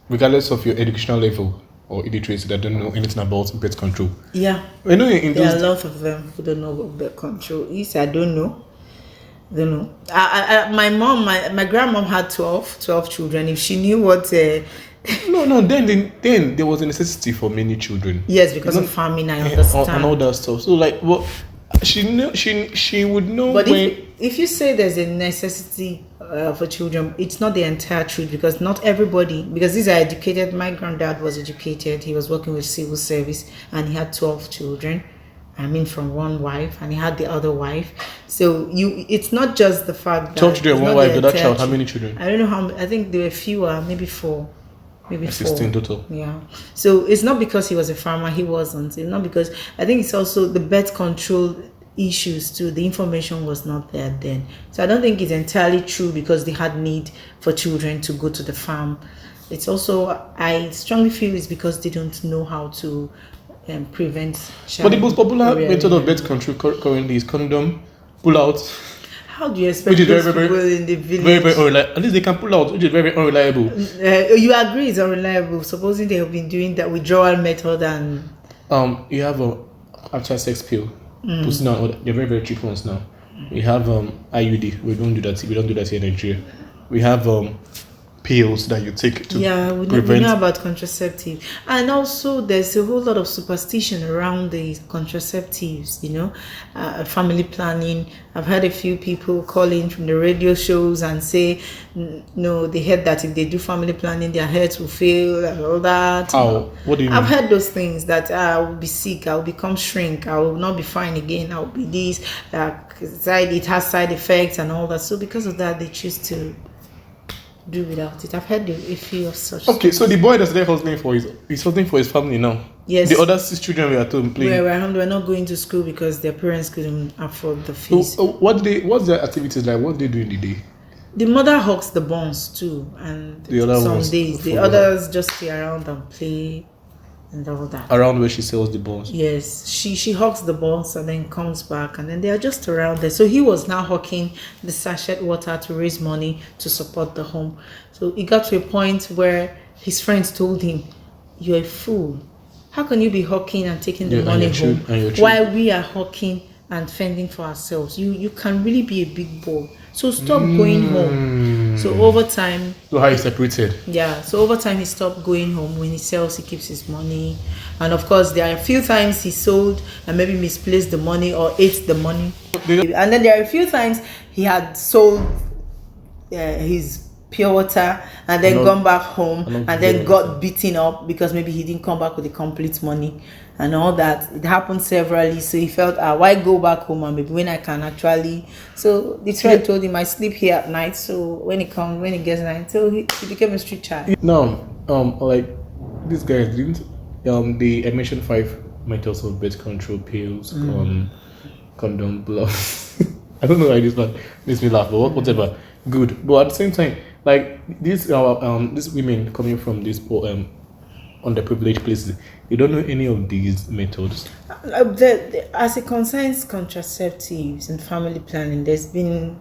regardless of your educational level or illiteracy, that don't know anything about birth control. Yeah. I know in There those are a lot of them who don't know what birth control is. I don't know. My mom, my grandmom had 12 children. If she knew what... No. Then there was a necessity for many children. Yes, because of famine, I understand. And all that stuff. So like, what she would know. But when if you say there's a necessity for children, it's not the entire truth, because not everybody, because these are educated. My granddad was educated. He was working with civil service and he had 12 children. I mean, from one wife, and he had the other wife. So it's not just the fact that 12 children, one wife, the other child. How many children? I don't know how. I think there were fewer, maybe 4. Maybe 16 total. Yeah. So it's not because he was a farmer, he wasn't. It's not because, I think it's also the birth control issues too. The information was not there then. So I don't think it's entirely true because they had need for children to go to the farm. It's also, I strongly feel it's because they don't know how to prevent child. But the most popular method of birth control currently is condom, pull out. How do you expect Which is those people in the village? Very unreliable. At least they can pull out, which is very unreliable. You agree it's unreliable, supposing they have been doing that withdrawal method and... You have a after sex pill. Pussy now, they're very, very cheap ones now. We have IUD. We don't do that here in Nigeria. We have pills that you take to prevent. We know about contraceptive, and also there's a whole lot of superstition around the contraceptives, family planning. I've heard a few people call in from the radio shows and say no, they heard that if they do family planning their heads will fail and all that. How? What do you mean? I've heard those things, that I will be sick, I will become shrink, I will not be fine again, I will be this, it has side effects and all that. So because of that, they choose to do without it. I've heard a few of such. Okay, so the boy that's there hustling for his family now. Yes. The other 6 children were at home playing. We're not going to school because their parents couldn't afford the fees. So what's their activities like? What do they do in the day? The mother hawks the bonds too, and the other some days the others just stay around and play and all that. Around where she sells the bonds. Yes, she hawks the bonds and then comes back, and then they are just around there. So he was now hawking the sachet water to raise money to support the home. So it got to a point where his friends told him, "You're a fool. How can you be hawking and taking the money home while we are hawking and fending for ourselves? You can really be a big boy. So stop going home." So over time... So how he separated? Yeah, so over time he stopped going home. When he sells, he keeps his money. And of course, there are a few times he sold and maybe misplaced the money or ate the money. And then there are a few times he had sold his pure water and then gone back home and then got beaten up because maybe he didn't come back with the complete money and all that. It happened severally, so he felt, why go back home and maybe when I can actually... So the friend told him, I sleep here at night, so when he gets night, so he became a street child. No, like these guys didn't I mentioned 5 methods of birth control: pills, condom, blood. I don't know why this one makes me laugh, but whatever. Good. But at the same time, like these women coming from these poor underprivileged places, you don't know any of these methods. As it concerns contraceptives and family planning, there's been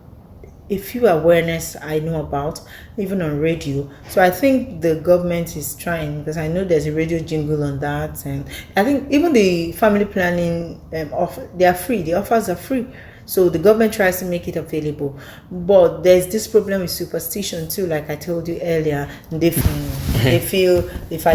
a few awareness I know about, even on radio. So I think the government is trying, because I know there's a radio jingle on that, and I think even the family planning offer, they are free. The offers are free. So the government tries to make it available, but there's this problem with superstition too. Like I told you earlier, they feel if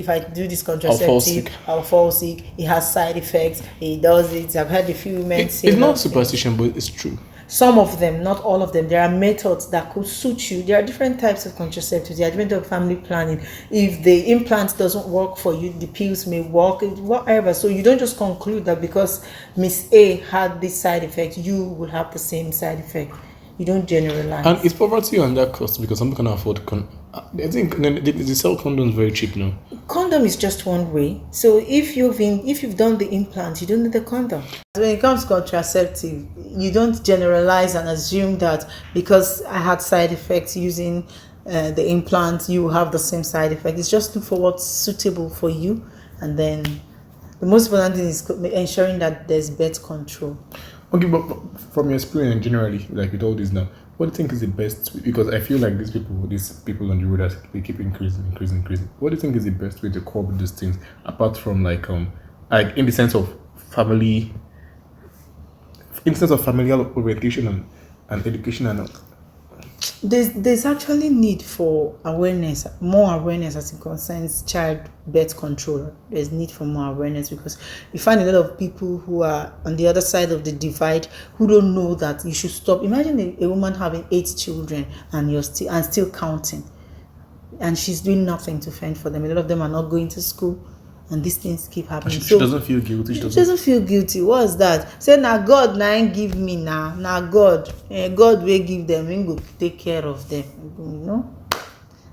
I do this contraceptive, I'll fall sick. It has side effects. It does it. I've had a few men say it's not superstition, but it's true. Some of them, not all of them. There are methods that could suit you. There are different types of contraceptives. There are different types of family planning. If the implant doesn't work for you, the pills may work, whatever. So you don't just conclude that because Miss A had this side effect, you will have the same side effect. You don't generalize. And it's poverty on that cost, because some people can afford. I think they sell condoms very cheap now. Condom is just one way. So if you've done the implant, you don't need the condom. When it comes to contraceptive, you don't generalize and assume that because I had side effects using the implant, you will have the same side effect. It's just look for what's suitable for you, and then the most important thing is ensuring that there's birth control. Okay, but from your experience generally, like with all this now, what do you think is the best way? Because I feel like these people on the road, they keep increasing. What do you think is the best way to curb these things, apart from like in the sense of family, familial orientation and education and There's actually need for awareness, more awareness as it concerns child birth control. There's need for more awareness, because you find a lot of people who are on the other side of the divide who don't know that you should stop. Imagine a woman having 8 children and still counting, and she's doing nothing to fend for them. A lot of them are not going to school, and these things keep happening. She doesn't feel guilty. She doesn't feel guilty. What's that? Say, now God ain't give me now. Now God will give them. We go take care of them.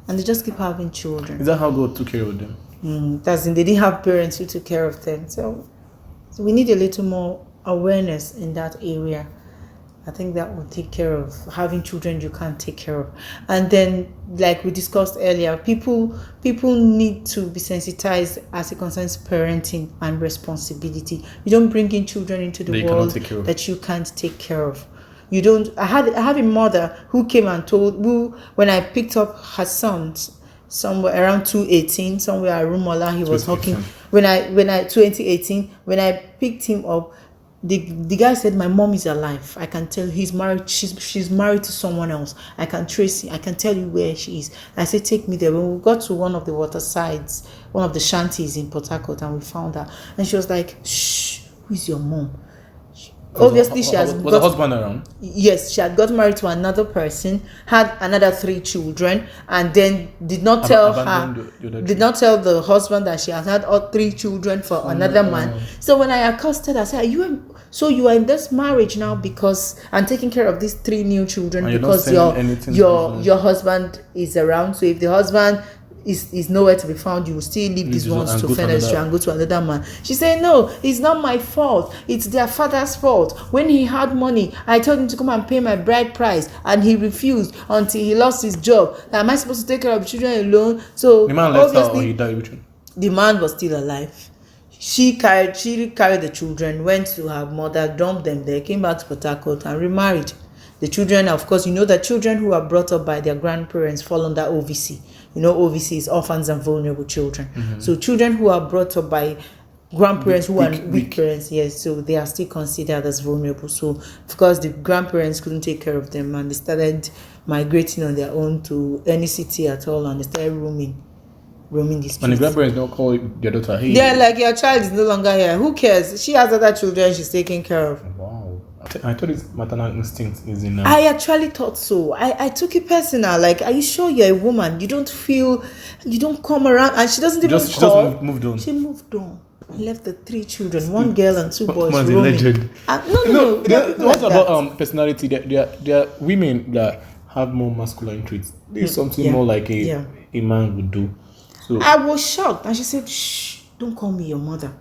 And they just keep having children. Is that how God took care of them? They didn't have parents who took care of them. So we need a little more awareness in that area. I think that will take care of having children you can't take care of. And then, like we discussed earlier, people need to be sensitized as it concerns parenting and responsibility. You don't bring in children into the world that you can't take care of. You don't. I have a mother who came and when I picked up her sons somewhere around 2018, somewhere at Rumola, he was talking. When I 2018, when I picked him up, the guy said, my mom is alive. I can tell he's married. She's married to someone else. I can trace it. I can tell you where she is. I said, take me there. When we got to one of the water sides, one of the shanties in Port Harcourt, and we found her, and she was like, shh, who is your mom? Obviously, she has was the husband around? Yes, she had got married to another person, had another 3 children, and then did not tell the husband that she has had all 3 children for another man. So when I accosted her, I said, you are in this marriage now because I'm taking care of these 3 new children because your husband is around. So if the husband is nowhere to be found, you will still leave these ones to fend and go to another man. She said, no, it's not my fault, it's their father's fault. When he had money, I told him to come and pay my bride price, and he refused until he lost his job. Now, am I supposed to take care of the children alone? So the man left her, or he died? The man was still alive. She carried the children, went to her mother, dumped them there, came back to Port Harcourt and remarried. The children, of course, that children who are brought up by their grandparents fall under OVC. OVC is Orphans and Vulnerable Children. Mm-hmm. So children who are brought up by grandparents who are weak parents, yes, so they are still considered as vulnerable. So of course the grandparents couldn't take care of them, and they started migrating on their own to any city at all, and they started roaming the streets. And the grandparents don't call their daughter, hey. They're like, your child is no longer here. Who cares? She has other children she's taking care of. Wow. I thought it's maternal instinct is in. I actually thought so. I took it personal. Like, are you sure you're a woman? You don't come around, and she doesn't even call. Just moved on. She moved on. Left the 3 children, 1 girl and 2 boys. Man's a legend. No. What about personality? There are women that have more masculine traits. There's something more like a man would do. So I was shocked, and she said, "Shh, don't call me your mother."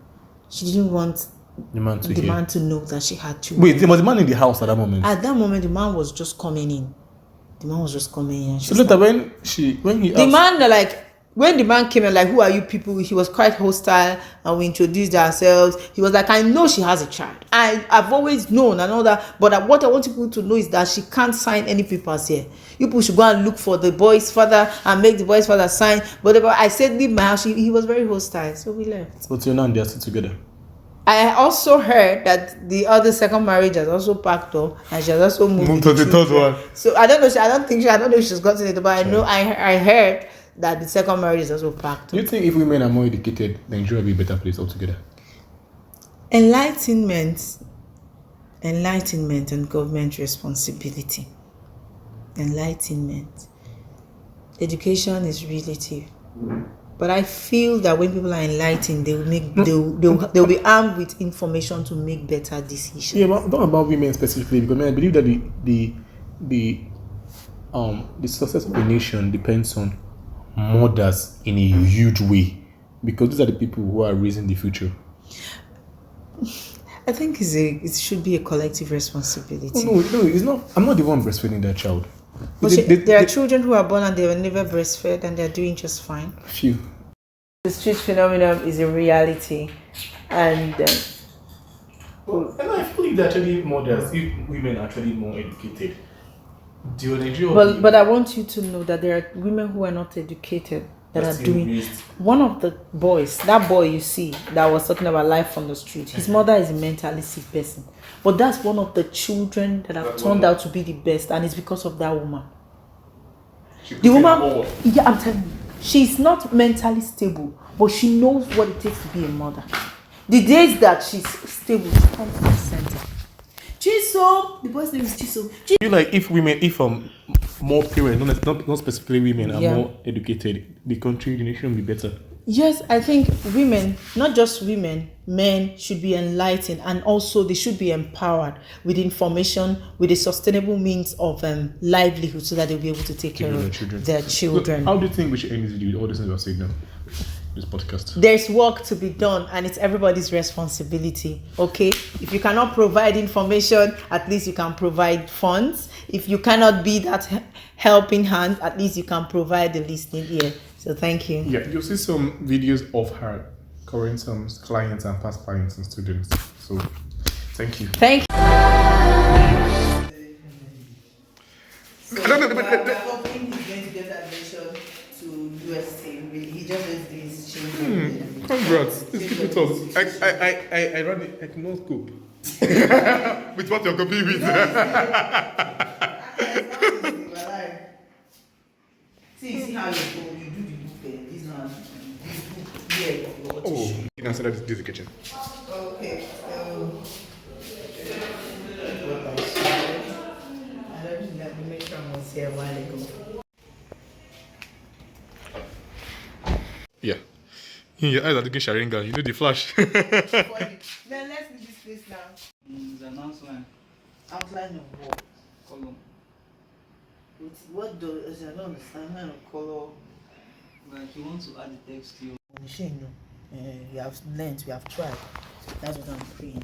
She didn't want the man to know that she had children. Wait, there was a man in the house at that moment. At that moment, the man was just coming in. So later, when he asked, man, like, when the man came in, like, who are you people? He was quite hostile, and we introduced ourselves. He was like, I know she has a child. I've always known and all that, but what I want people to know is that she can't sign any papers here. You people should go and look for the boy's father and make the boy's father sign. But I said, leave my house. He was very hostile, so we left. But you're now and they're still together. I also heard that the other second marriage has also packed up, and she has also moved to the third one. So I don't know. I don't know if she's gotten it, but I know I heard that the second marriage is also packed up. Do you think if women are more educated, Nigeria will be a better place altogether? Enlightenment and government responsibility. Enlightenment. Education is relative. But I feel that when people are enlightened, they'll be armed with information to make better decisions. Yeah, but not about women specifically, because I believe that the success of a nation depends on mothers in a huge way, because these are the people who are raising the future. I think it should be a collective responsibility. No, it's not. I'm not the one breastfeeding that child. But there are children who are born and they were never breastfed and they're doing just fine. Few. The street phenomenon is a reality, and Well, and I believe that actually mothers, if women are actually more educated, but I want you to know that there are women who are not educated that are doing. Raised. One of the boys, that boy you see that was talking about life from the street, his mother is a mentally sick person, but that's one of the children that have turned out to be the best, and it's because of that woman. The woman, yeah, I'm telling you, she's not mentally stable, but she knows what it takes to be a mother. The days that she's stable, she comes to the center. Chiso, the boy's name is Chiso. I feel like if more parents, not specifically women, are more educated, the nation will be better. Yes, I think women, not just women, men should be enlightened, and also they should be empowered with information, with a sustainable means of livelihood, so that they'll be able to take care of their children. How do you think we should end this video with all the things we have said now? This podcast. There's work to be done, and it's everybody's responsibility. Okay, if you cannot provide information, at least you can provide funds. If you cannot be that helping hand, at least you can provide the listening ear. So thank you. Yeah, you'll see some videos of her current clients and past clients and students. So thank you. Thank you. I don't know, but I'm hoping he's going to get admission to UST. He just has these children. congrats. It's good with us. I run it. I cannot cope. With what you're copying with. See how you do the book there. This one, this book here. Oh, you can answer that. This is the kitchen. Okay. I don't think that the matron was here a while ago. Yeah. Your eyes are looking sharingan. You know the flash. Then let's leave this place now. It's an outline. Outline of what? Column. What does I don't understand kind of color? Like you want to add the text to your You have learned, we have tried. That's what I'm praying.